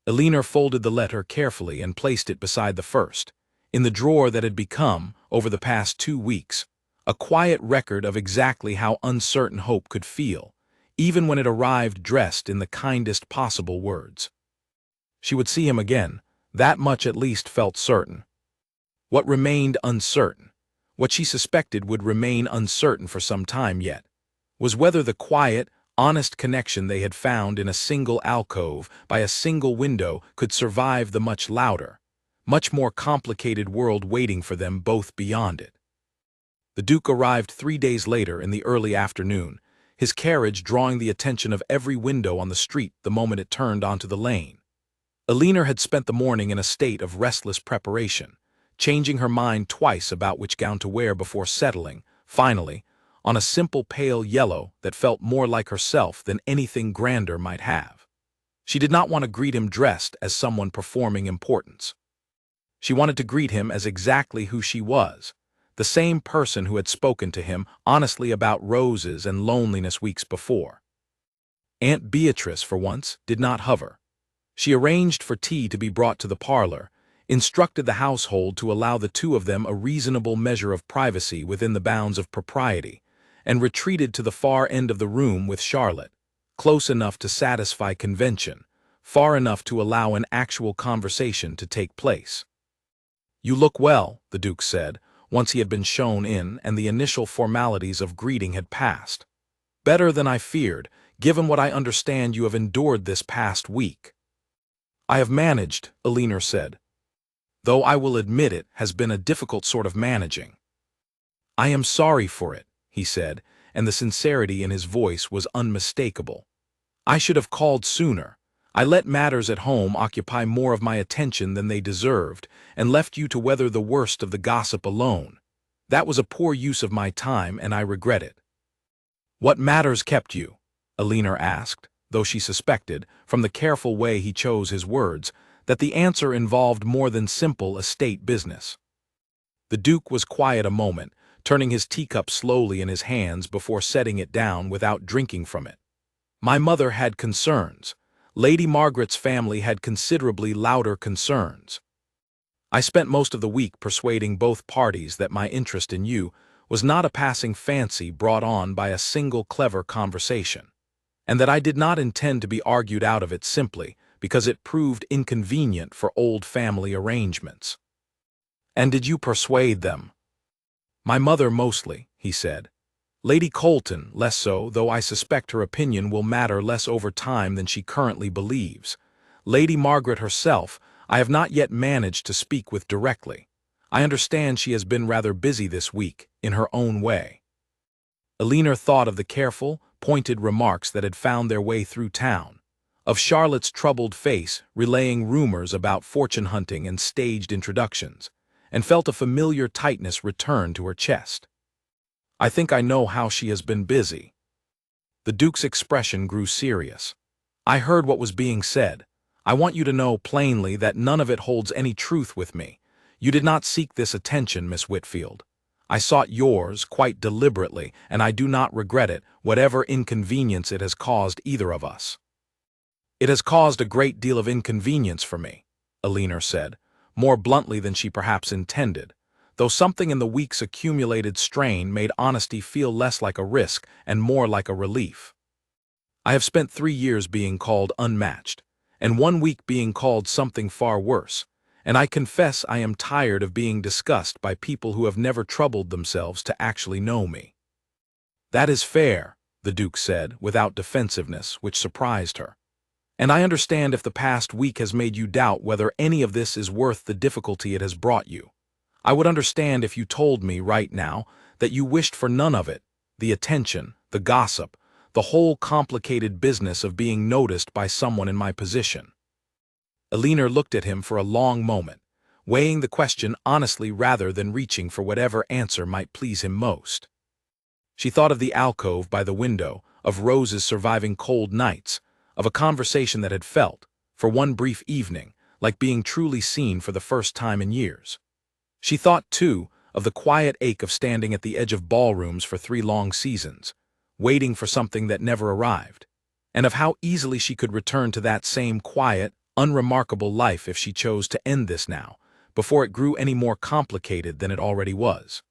Alina folded the letter carefully and placed it beside the first, in the drawer that had become, over the past 2 weeks, a quiet record of exactly how uncertain hope could feel, even when it arrived dressed in the kindest possible words. She would see him again, that much at least felt certain. What remained uncertain, what she suspected would remain uncertain for some time yet, was whether the quiet, honest connection they had found in a single alcove by a single window could survive the much louder, much more complicated world waiting for them both beyond it. The Duke arrived 3 days later in the early afternoon, his carriage drawing the attention of every window on the street the moment it turned onto the lane. Alina had spent the morning in a state of restless preparation, changing her mind twice about which gown to wear before settling, finally, on a simple pale yellow that felt more like herself than anything grander might have. She did not want to greet him dressed as someone performing importance. She wanted to greet him as exactly who she was, the same person who had spoken to him honestly about roses and loneliness weeks before. Aunt Beatrice, for once, did not hover. She arranged for tea to be brought to the parlor, instructed the household to allow the two of them a reasonable measure of privacy within the bounds of propriety, and retreated to the far end of the room with Charlotte, close enough to satisfy convention, far enough to allow an actual conversation to take place. "You look well," the Duke said, once he had been shown in and the initial formalities of greeting had passed. "Better than I feared, given what I understand you have endured this past week." "I have managed," Alina said, "though I will admit it has been a difficult sort of managing." "I am sorry for it," he said, and the sincerity in his voice was unmistakable. "I should have called sooner. I let matters at home occupy more of my attention than they deserved, and left you to weather the worst of the gossip alone. That was a poor use of my time, and I regret it." "What matters kept you?" Alina asked, though she suspected, from the careful way he chose his words, that the answer involved more than simple estate business. The Duke was quiet a moment, turning his teacup slowly in his hands before setting it down without drinking from it. "My mother had concerns. Lady Margaret's family had considerably louder concerns. I spent most of the week persuading both parties that my interest in you was not a passing fancy brought on by a single clever conversation, and that I did not intend to be argued out of it simply because it proved inconvenient for old family arrangements." "And did you persuade them?" "My mother mostly," he said. "Lady Colton less so, though I suspect her opinion will matter less over time than she currently believes. Lady Margaret herself I have not yet managed to speak with directly. I understand she has been rather busy this week, in her own way." Alina thought of the careful, pointed remarks that had found their way through town, of Charlotte's troubled face relaying rumors about fortune-hunting and staged introductions, and felt a familiar tightness return to her chest. "I think I know how she has been busy." The Duke's expression grew serious. "I heard what was being said. I want you to know plainly that none of it holds any truth with me. You did not seek this attention, Miss Whitfield. I sought yours quite deliberately, and I do not regret it, whatever inconvenience it has caused either of us." "It has caused a great deal of inconvenience for me," Alina said, more bluntly than she perhaps intended, though something in the week's accumulated strain made honesty feel less like a risk and more like a relief. "I have spent 3 years being called unmatched, and 1 week being called something far worse, and I confess I am tired of being discussed by people who have never troubled themselves to actually know me." "That is fair," the Duke said, without defensiveness, which surprised her. "And I understand if the past week has made you doubt whether any of this is worth the difficulty it has brought you. I would understand if you told me right now that you wished for none of it, the attention, the gossip, the whole complicated business of being noticed by someone in my position." Alina looked at him for a long moment, weighing the question honestly rather than reaching for whatever answer might please him most. She thought of the alcove by the window, of Rose's surviving cold nights, of a conversation that had felt, for one brief evening, like being truly seen for the first time in years. She thought, too, of the quiet ache of standing at the edge of ballrooms for 3 long seasons, waiting for something that never arrived, and of how easily she could return to that same quiet, unremarkable life if she chose to end this now, before it grew any more complicated than it already was.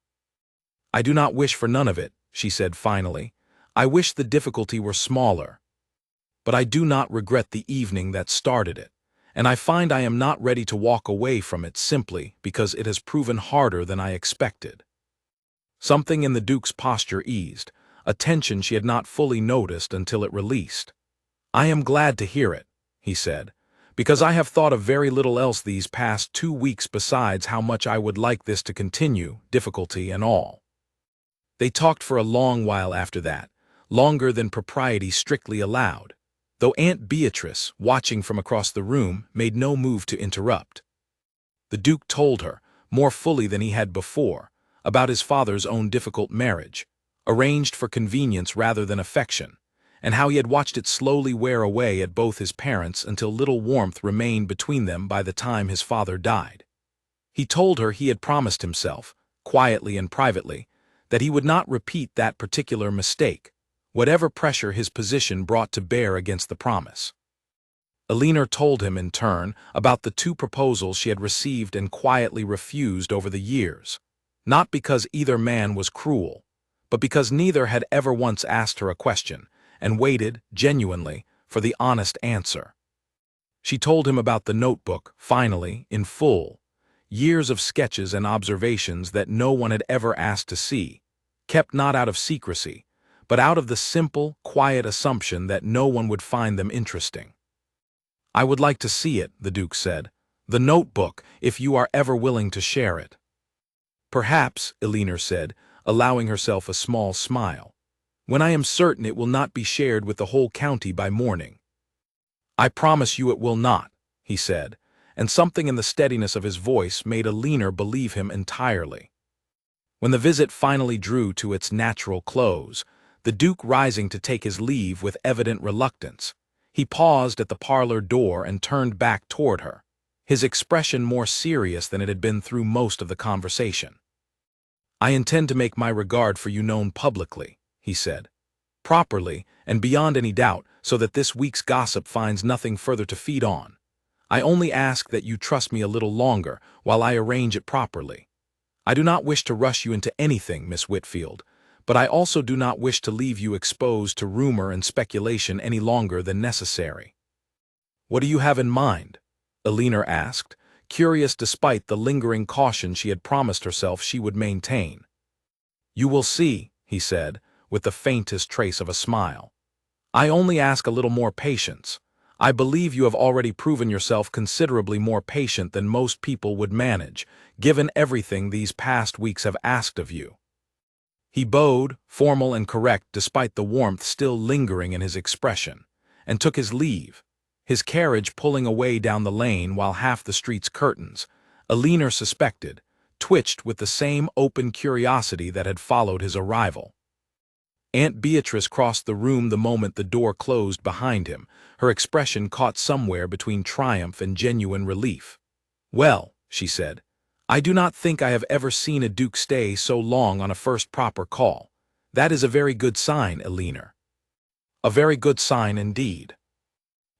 "I do not wish for none of it," she said finally. "I wish the difficulty were smaller. But I do not regret the evening that started it, and I find I am not ready to walk away from it simply because it has proven harder than I expected." Something in the Duke's posture eased, a tension she had not fully noticed until it released. "I am glad to hear it," he said, Because I have thought of very little else these past 2 weeks besides how much I would like this to continue, difficulty and all. They talked for a long while after that, longer than propriety strictly allowed, though Aunt Beatrice, watching from across the room, made no move to interrupt. The Duke told her, more fully than he had before, about his father's own difficult marriage, arranged for convenience rather than affection, and how he had watched it slowly wear away at both his parents until little warmth remained between them by the time his father died. He told her he had promised himself, quietly and privately, that he would not repeat that particular mistake, whatever pressure his position brought to bear against the promise. Elinor told him, in turn, about the 2 proposals she had received and quietly refused over the years, not because either man was cruel, but because neither had ever once asked her a question, and waited, genuinely, for the honest answer. She told him about the notebook, finally, in full, years of sketches and observations that no one had ever asked to see, kept not out of secrecy, but out of the simple, quiet assumption that no one would find them interesting. "I would like to see it," the Duke said, "the notebook, if you are ever willing to share it." "Perhaps," Elinor said, allowing herself a small smile, "when I am certain it will not be shared with the whole county by morning." "I promise you it will not," he said, and something in the steadiness of his voice made Elinor believe him entirely. When the visit finally drew to its natural close, the Duke rising to take his leave with evident reluctance, he paused at the parlor door and turned back toward her, his expression more serious than it had been through most of the conversation. "I intend to make my regard for you known publicly," he said, "properly and beyond any doubt, so that this week's gossip finds nothing further to feed on. I only ask that you trust me a little longer while I arrange it properly. I do not wish to rush you into anything, Miss Whitfield, but I also do not wish to leave you exposed to rumor and speculation any longer than necessary." "What do you have in mind?" Elinor asked, curious despite the lingering caution she had promised herself she would maintain. "You will see," he said, with the faintest trace of a smile. "I only ask a little more patience. I believe you have already proven yourself considerably more patient than most people would manage, given everything these past weeks have asked of you." He bowed, formal and correct despite the warmth still lingering in his expression, and took his leave, his carriage pulling away down the lane while half the street's curtains, Elinor suspected, twitched with the same open curiosity that had followed his arrival. Aunt Beatrice crossed the room the moment the door closed behind him, her expression caught somewhere between triumph and genuine relief. "Well," she said, "I do not think I have ever seen a Duke stay so long on a first proper call. That is a very good sign, Elinor." "A very good sign indeed."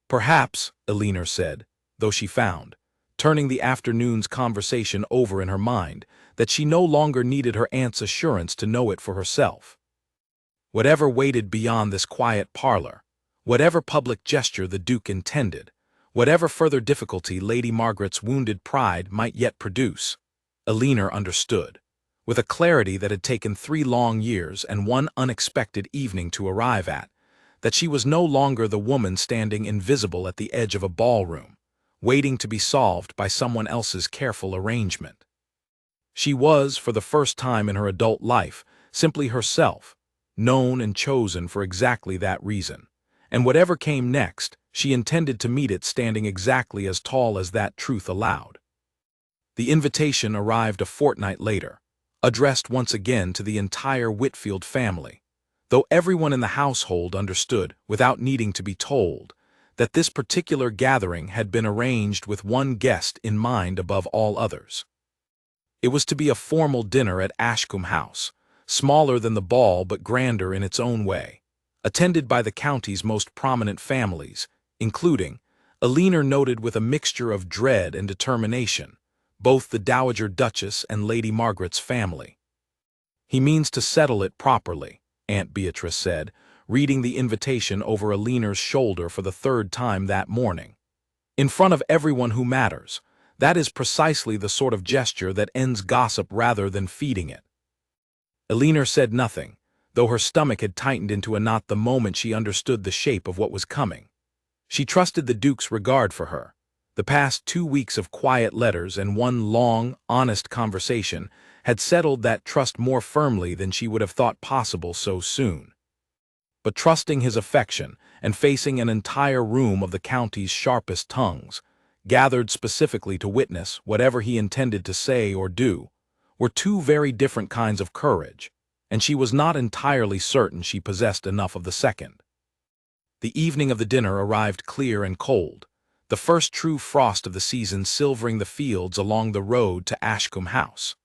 "Perhaps," Elinor said, though she found, turning the afternoon's conversation over in her mind, that she no longer needed her aunt's assurance to know it for herself. Whatever waited beyond this quiet parlor, whatever public gesture the Duke intended, whatever further difficulty Lady Margaret's wounded pride might yet produce, Elinor understood, with a clarity that had taken 3 long years and 1 unexpected evening to arrive at, that she was no longer the woman standing invisible at the edge of a ballroom, waiting to be solved by someone else's careful arrangement. She was, for the first time in her adult life, simply herself, known and chosen for exactly that reason, and whatever came next, she intended to meet it standing exactly as tall as that truth allowed. The invitation arrived a fortnight later, addressed once again to the entire Whitfield family, though everyone in the household understood, without needing to be told, that this particular gathering had been arranged with one guest in mind above all others. It was to be a formal dinner at Ashcombe House, smaller than the ball but grander in its own way, attended by the county's most prominent families, including, Elinor noted with a mixture of dread and determination, both the Dowager Duchess and Lady Margaret's family. "He means to settle it properly," Aunt Beatrice said, reading the invitation over Elinor's shoulder for the 3rd time that morning. "In front of everyone who matters. That is precisely the sort of gesture that ends gossip rather than feeding it." Elinor said nothing, though her stomach had tightened into a knot the moment she understood the shape of what was coming. She trusted the Duke's regard for her, The past 2 weeks of quiet letters and one long, honest conversation had settled that trust more firmly than she would have thought possible so soon. But trusting his affection and facing an entire room of the county's sharpest tongues, gathered specifically to witness whatever he intended to say or do, were two very different kinds of courage, and she was not entirely certain she possessed enough of the second. The evening of the dinner arrived clear and cold, the first true frost of the season silvering the fields along the road to Ashcombe House.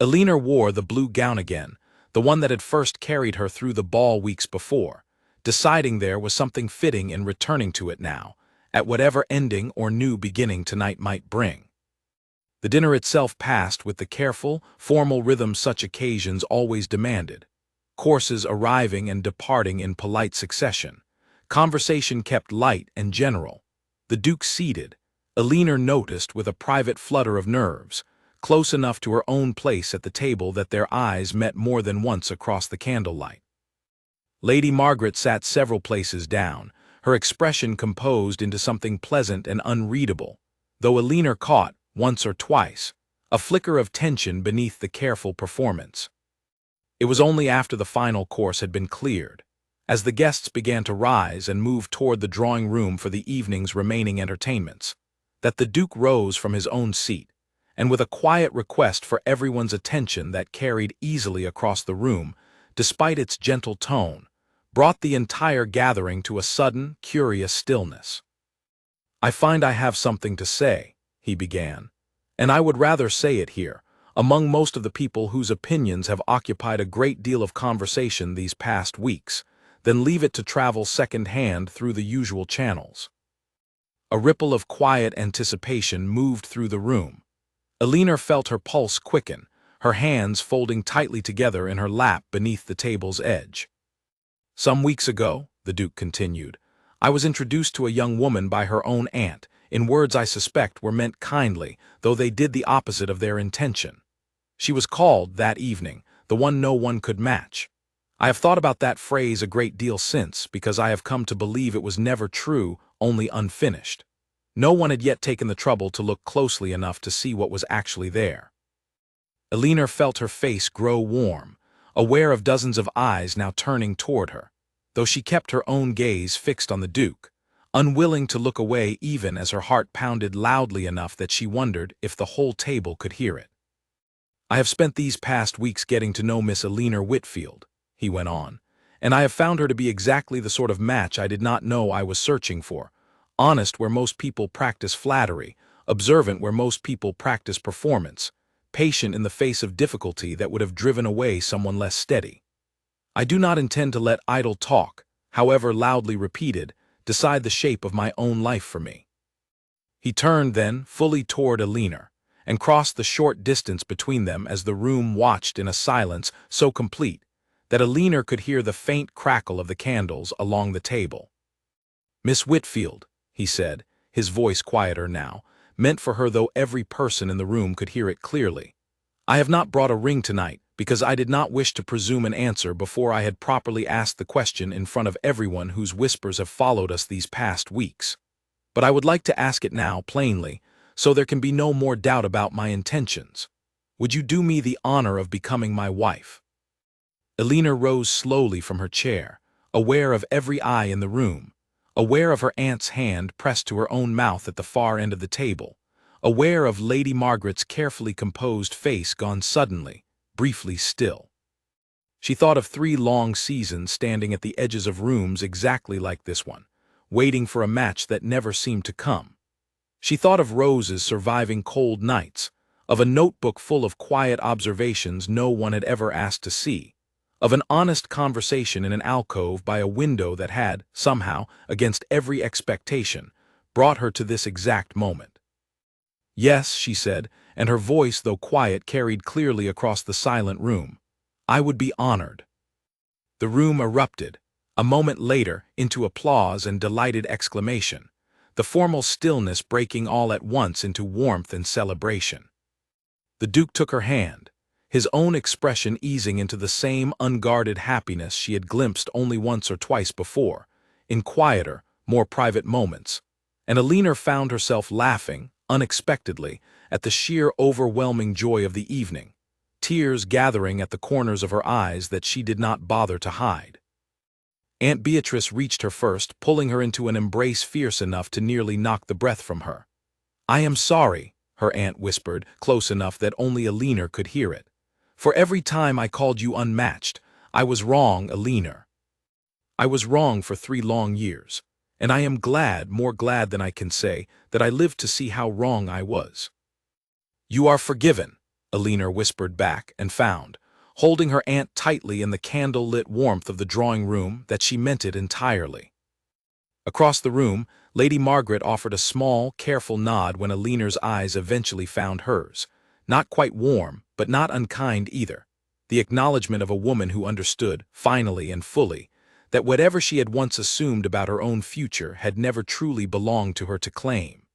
Elinor wore the blue gown again, the one that had first carried her through the ball weeks before, deciding there was something fitting in returning to it now, at whatever ending or new beginning tonight might bring. The dinner itself passed with the careful, formal rhythm such occasions always demanded, courses arriving and departing in polite succession, conversation kept light and general. The Duke seated, Elinor noticed with a private flutter of nerves, close enough to her own place at the table that their eyes met more than once across the candlelight. Lady Margaret sat several places down, her expression composed into something pleasant and unreadable, though Elinor caught, once or twice, a flicker of tension beneath the careful performance. It was only after the final course had been cleared, as the guests began to rise and move toward the drawing room for the evening's remaining entertainments, that the Duke rose from his own seat, and with a quiet request for everyone's attention that carried easily across the room, despite its gentle tone, brought the entire gathering to a sudden, curious stillness. "I find I have something to say," he began, "and I would rather say it here, among most of the people whose opinions have occupied a great deal of conversation these past weeks, than leave it to travel second-hand through the usual channels." A ripple of quiet anticipation moved through the room. Elinor felt her pulse quicken, her hands folding tightly together in her lap beneath the table's edge. "Some weeks ago," the Duke continued, "I was introduced to a young woman by her own aunt, in words I suspect were meant kindly, though they did the opposite of their intention. She was called, that evening, the one no one could match. I have thought about that phrase a great deal since, because I have come to believe it was never true, only unfinished. No one had yet taken the trouble to look closely enough to see what was actually there." Elinor felt her face grow warm, aware of dozens of eyes now turning toward her, though she kept her own gaze fixed on the Duke, unwilling to look away even as her heart pounded loudly enough that she wondered if the whole table could hear it. "I have spent these past weeks getting to know Miss Elinor Whitfield," he went on, "and I have found her to be exactly the sort of match I did not know I was searching for. Honest where most people practice flattery, observant where most people practice performance, patient in the face of difficulty that would have driven away someone less steady. I do not intend to let idle talk, however loudly repeated, decide the shape of my own life for me." He turned then fully toward Elinor, and crossed the short distance between them as the room watched in a silence so complete that Elinor could hear the faint crackle of the candles along the table. "Miss Whitfield," he said, his voice quieter now, meant for her though every person in the room could hear it clearly, "I have not brought a ring tonight because I did not wish to presume an answer before I had properly asked the question in front of everyone whose whispers have followed us these past weeks. But I would like to ask it now plainly, so there can be no more doubt about my intentions. Would you do me the honor of becoming my wife?" Elinor rose slowly from her chair, aware of every eye in the room, aware of her aunt's hand pressed to her own mouth at the far end of the table, aware of Lady Margaret's carefully composed face gone suddenly, briefly still. She thought of 3 long seasons standing at the edges of rooms exactly like this one, waiting for a match that never seemed to come. She thought of roses surviving cold nights, of a notebook full of quiet observations no one had ever asked to see, of an honest conversation in an alcove by a window that had, somehow, against every expectation, brought her to this exact moment. "Yes," she said, and her voice, though quiet, carried clearly across the silent room, "I would be honored." The room erupted, a moment later, into applause and delighted exclamation, the formal stillness breaking all at once into warmth and celebration. The Duke took her hand, his own expression easing into the same unguarded happiness she had glimpsed only once or twice before, in quieter, more private moments, And Alina found herself laughing, unexpectedly, at the sheer overwhelming joy of the evening, tears gathering at the corners of her eyes that she did not bother to hide. Aunt Beatrice reached her first, pulling her into an embrace fierce enough to nearly knock the breath from her. "I am sorry," her aunt whispered, close enough that only Alina could hear it. "For every time I called you unmatched. I was wrong, Alina. I was wrong for 3 long years. And I am glad, more glad than I can say, that I lived to see how wrong I was." "You are forgiven," Alina whispered back, and found, holding her aunt tightly in the candle-lit warmth of the drawing room, that she meant it entirely. Across the room, Lady Margaret offered a small, careful nod when Alina's eyes eventually found hers, not quite warm, but not unkind either, the acknowledgement of a woman who understood, finally and fully, that whatever she had once assumed about her own future had never truly belonged to her to claim.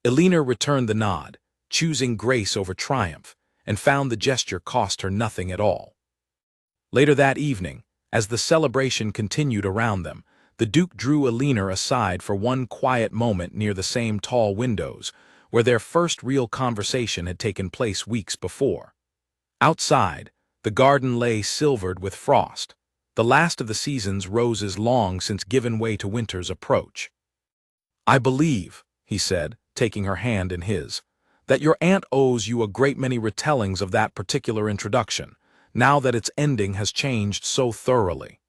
Alina returned the nod, choosing grace over triumph, and found the gesture cost her nothing at all. Later that evening, as the celebration continued around them, the Duke drew Alina aside for one quiet moment near the same tall windows, where their first real conversation had taken place weeks before. Outside, the garden lay silvered with frost, the last of the season's roses long since given way to winter's approach. "I believe," he said, taking her hand in his, "that your aunt owes you a great many retellings of that particular introduction, now that its ending has changed so thoroughly."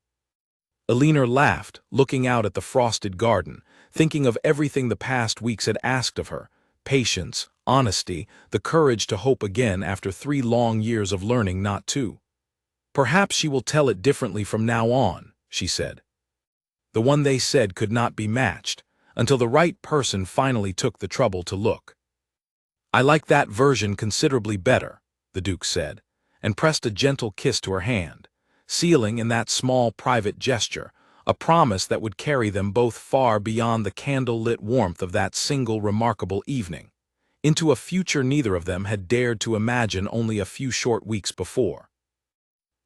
Alina laughed, looking out at the frosted garden, thinking of everything the past weeks had asked of her: patience, honesty, the courage to hope again after 3 long years of learning not to. "Perhaps she will tell it differently from now on," she said. "The one they said could not be matched, until the right person finally took the trouble to look." "I like that version considerably better," the Duke said, and pressed a gentle kiss to her hand, sealing in that small private gesture a promise that would carry them both far beyond the candle-lit warmth of that single remarkable evening, into a future neither of them had dared to imagine only a few short weeks before.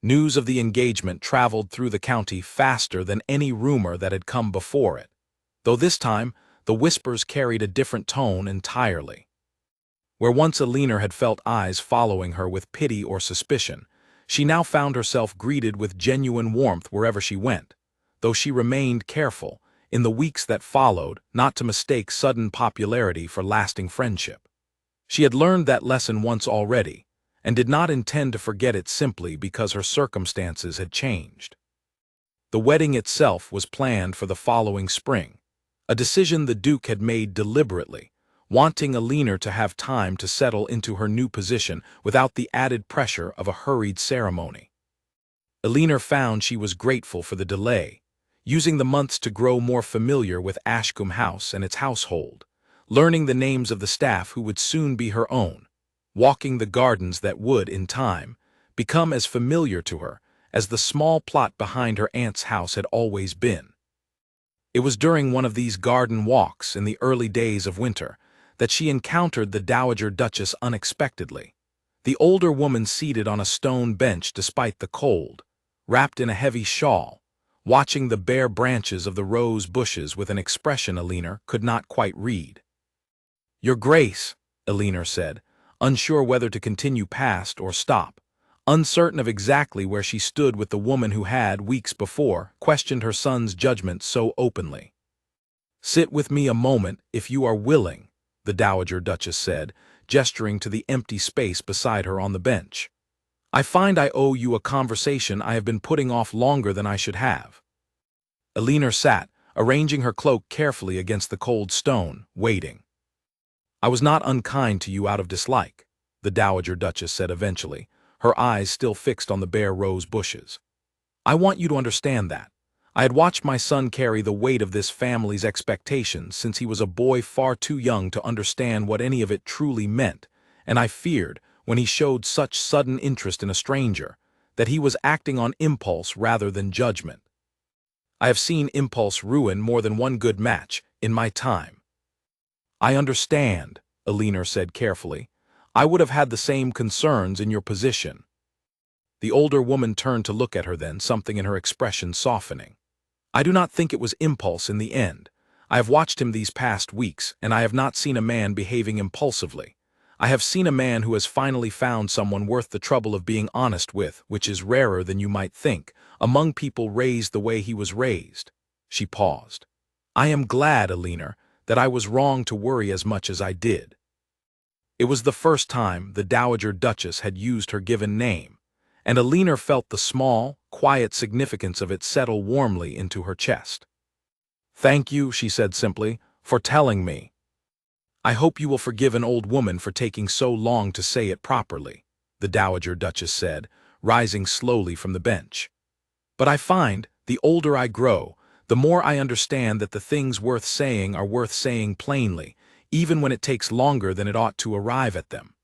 News of the engagement traveled through the county faster than any rumor that had come before it, though this time the whispers carried a different tone entirely. Where once Alina had felt eyes following her with pity or suspicion, she now found herself greeted with genuine warmth wherever she went, though she remained careful, in the weeks that followed, not to mistake sudden popularity for lasting friendship. She had learned that lesson once already, and did not intend to forget it simply because her circumstances had changed. The wedding itself was planned for the following spring, a decision the Duke had made deliberately, wanting Alina to have time to settle into her new position without the added pressure of a hurried ceremony. Alina found she was grateful for the delay, using the months to grow more familiar with Ashcombe House and its household, learning the names of the staff who would soon be her own, walking the gardens that would, in time, become as familiar to her as the small plot behind her aunt's house had always been. It was during one of these garden walks in the early days of winter that she encountered the Dowager Duchess unexpectedly, the older woman seated on a stone bench despite the cold, wrapped in a heavy shawl, watching the bare branches of the rose bushes with an expression Alina could not quite read. "Your Grace," Alina said, unsure whether to continue past or stop, uncertain of exactly where she stood with the woman who had, weeks before, questioned her son's judgment so openly. "Sit with me a moment, if you are willing," the Dowager Duchess said, gesturing to the empty space beside her on the bench. "I find I owe you a conversation I have been putting off longer than I should have." Alina sat, arranging her cloak carefully against the cold stone, waiting. "I was not unkind to you out of dislike," the Dowager Duchess said eventually, her eyes still fixed on the bare rose bushes. "I want you to understand that. I had watched my son carry the weight of this family's expectations since he was a boy far too young to understand what any of it truly meant, and I feared, when he showed such sudden interest in a stranger, that he was acting on impulse rather than judgment. I have seen impulse ruin more than one good match in my time." "I understand," Alina said carefully. "I would have had the same concerns in your position." The older woman turned to look at her then, something in her expression softening. "I do not think it was impulse in the end. I have watched him these past weeks, and I have not seen a man behaving impulsively. I have seen a man who has finally found someone worth the trouble of being honest with, which is rarer than you might think, among people raised the way he was raised." She paused. "I am glad, Alina, that I was wrong to worry as much as I did." It was the first time the Dowager Duchess had used her given name, and Alina felt the small, quiet significance of it settle warmly into her chest. "Thank you," she said simply, "for telling me. I hope you will forgive an old woman for taking so long to say it properly," the Dowager Duchess said, rising slowly from the bench. "But I find, the older I grow, the more I understand that the things worth saying are worth saying plainly, even when it takes longer than it ought to arrive at them."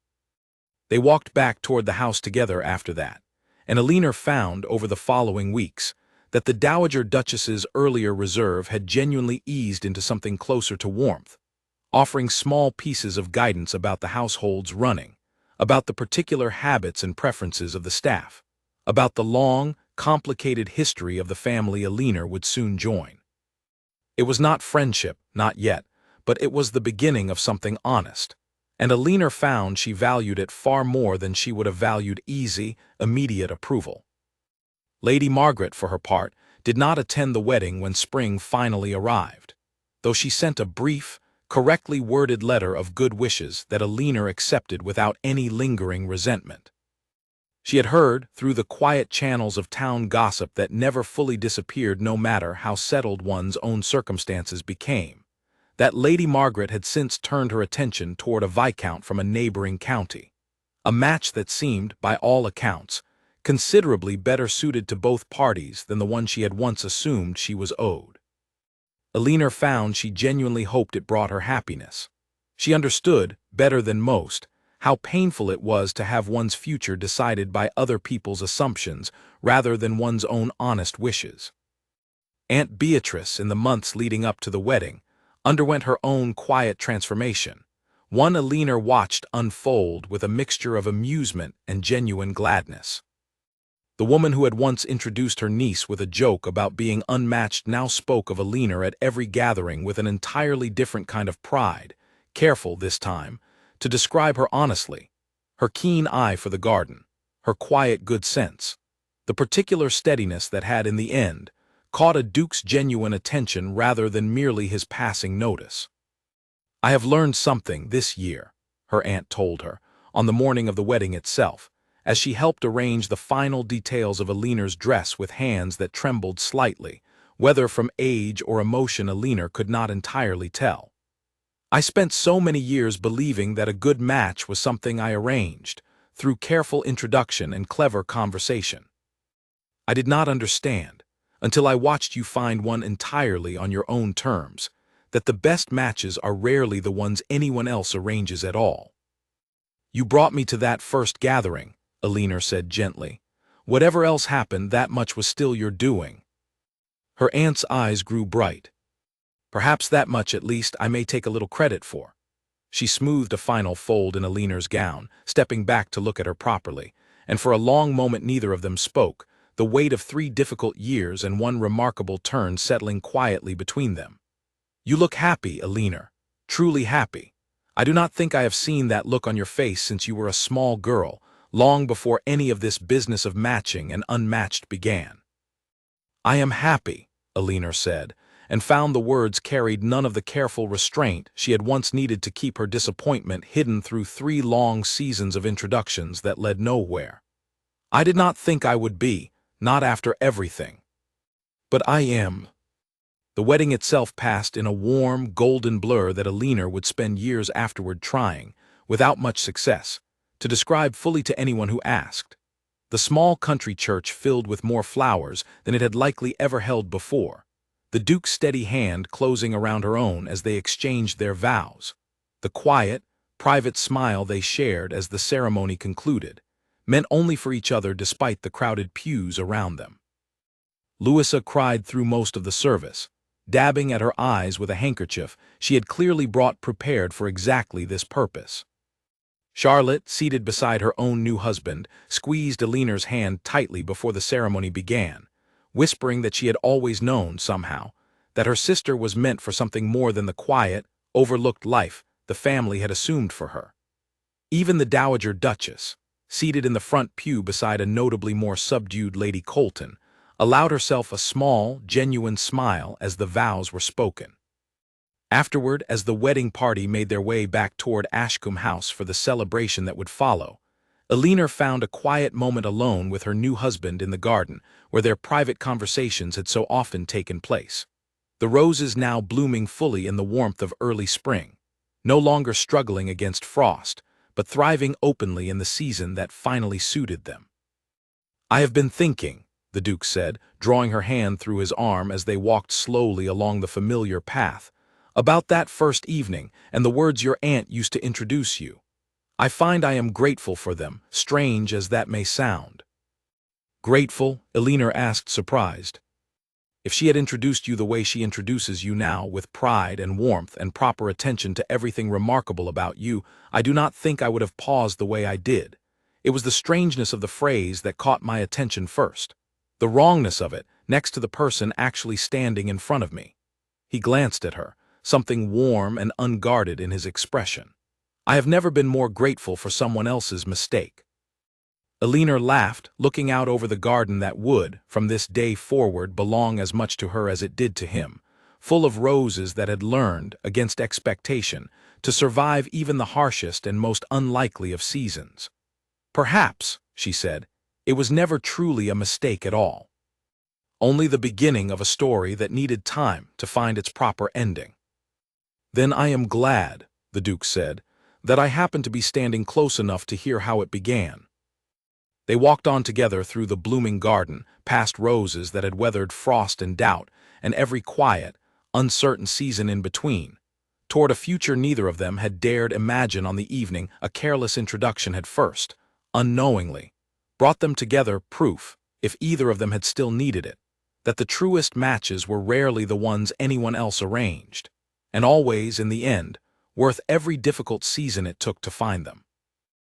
They walked back toward the house together after that, and Alina found, over the following weeks, that the Dowager Duchess's earlier reserve had genuinely eased into something closer to warmth, offering small pieces of guidance about the household's running, about the particular habits and preferences of the staff, about the long, complicated history of the family Alina would soon join. It was not friendship, not yet, but it was the beginning of something honest, and Alina found she valued it far more than she would have valued easy, immediate approval. Lady Margaret, for her part, did not attend the wedding when spring finally arrived, though she sent a brief, correctly worded letter of good wishes that Alina accepted without any lingering resentment. She had heard, through the quiet channels of town gossip that never fully disappeared no matter how settled one's own circumstances became, that Lady Margaret had since turned her attention toward a viscount from a neighboring county, a match that seemed, by all accounts, considerably better suited to both parties than the one she had once assumed she was owed. Alina found she genuinely hoped it brought her happiness. She understood, better than most, how painful it was to have one's future decided by other people's assumptions rather than one's own honest wishes. Aunt Beatrice, in the months leading up to the wedding, underwent her own quiet transformation, one Alina watched unfold with a mixture of amusement and genuine gladness. The woman who had once introduced her niece with a joke about being unmatched now spoke of Alina at every gathering with an entirely different kind of pride, careful, this time, to describe her honestly: her keen eye for the garden, her quiet good sense, the particular steadiness that had, in the end, caught a duke's genuine attention rather than merely his passing notice. "I have learned something this year," her aunt told her, on the morning of the wedding itself, as she helped arrange the final details of Alina's dress with hands that trembled slightly, whether from age or emotion Alina could not entirely tell. "I spent so many years believing that a good match was something I arranged, through careful introduction and clever conversation. I did not understand, until I watched you find one entirely on your own terms, that the best matches are rarely the ones anyone else arranges at all. You brought me to that first gathering," Alina said gently. "Whatever else happened, that much was still your doing." Her aunt's eyes grew bright. "Perhaps that much, at least, I may take a little credit for." She smoothed a final fold in Alina's gown, stepping back to look at her properly, and for a long moment neither of them spoke, the weight of 3 difficult years and one remarkable turn settling quietly between them. "You look happy, Alina, truly happy. I do not think I have seen that look on your face since you were a small girl, long before any of this business of matching and unmatched began." "I am happy," Alina said, and found the words carried none of the careful restraint she had once needed to keep her disappointment hidden through 3 long seasons of introductions that led nowhere. "I did not think I would be, not after everything. But I am." The wedding itself passed in a warm, golden blur that Alina would spend years afterward trying, without much success, to describe fully to anyone who asked. The small country church filled with more flowers than it had likely ever held before, the Duke's steady hand closing around her own as they exchanged their vows, the quiet, private smile they shared as the ceremony concluded, meant only for each other despite the crowded pews around them. Louisa cried through most of the service, dabbing at her eyes with a handkerchief she had clearly brought prepared for exactly this purpose. Charlotte, seated beside her own new husband, squeezed Alina's hand tightly before the ceremony began, whispering that she had always known, somehow, that her sister was meant for something more than the quiet, overlooked life the family had assumed for her. Even the Dowager Duchess, seated in the front pew beside a notably more subdued Lady Colton, allowed herself a small, genuine smile as the vows were spoken. Afterward, as the wedding party made their way back toward Ashcombe House for the celebration that would follow, Elinor found a quiet moment alone with her new husband in the garden, where their private conversations had so often taken place. The roses now blooming fully in the warmth of early spring, no longer struggling against frost, but thriving openly in the season that finally suited them. "I have been thinking," the Duke said, drawing her hand through his arm as they walked slowly along the familiar path, "about that first evening and the words your aunt used to introduce you. I find I am grateful for them, strange as that may sound." "Grateful?" Elinor asked, surprised. If she had introduced you the way she introduces you now, with pride and warmth and proper attention to everything remarkable about you, I do not think I would have paused the way I did. It was the strangeness of the phrase that caught my attention first. The wrongness of it, next to the person actually standing in front of me. He glanced at her, something warm and unguarded in his expression. "I have never been more grateful for someone else's mistake." Elinor laughed, looking out over the garden that would, from this day forward, belong as much to her as it did to him, full of roses that had learned, against expectation, to survive even the harshest and most unlikely of seasons. "Perhaps," she said, "it was never truly a mistake at all. Only the beginning of a story that needed time to find its proper ending." "Then I am glad," the Duke said, "that I happened to be standing close enough to hear how it began." They walked on together through the blooming garden, past roses that had weathered frost and doubt, and every quiet, uncertain season in between, toward a future neither of them had dared imagine on the evening a careless introduction had first, unknowingly, brought them together, proof, if either of them had still needed it, that the truest matches were rarely the ones anyone else arranged, and always, in the end, worth every difficult season it took to find them.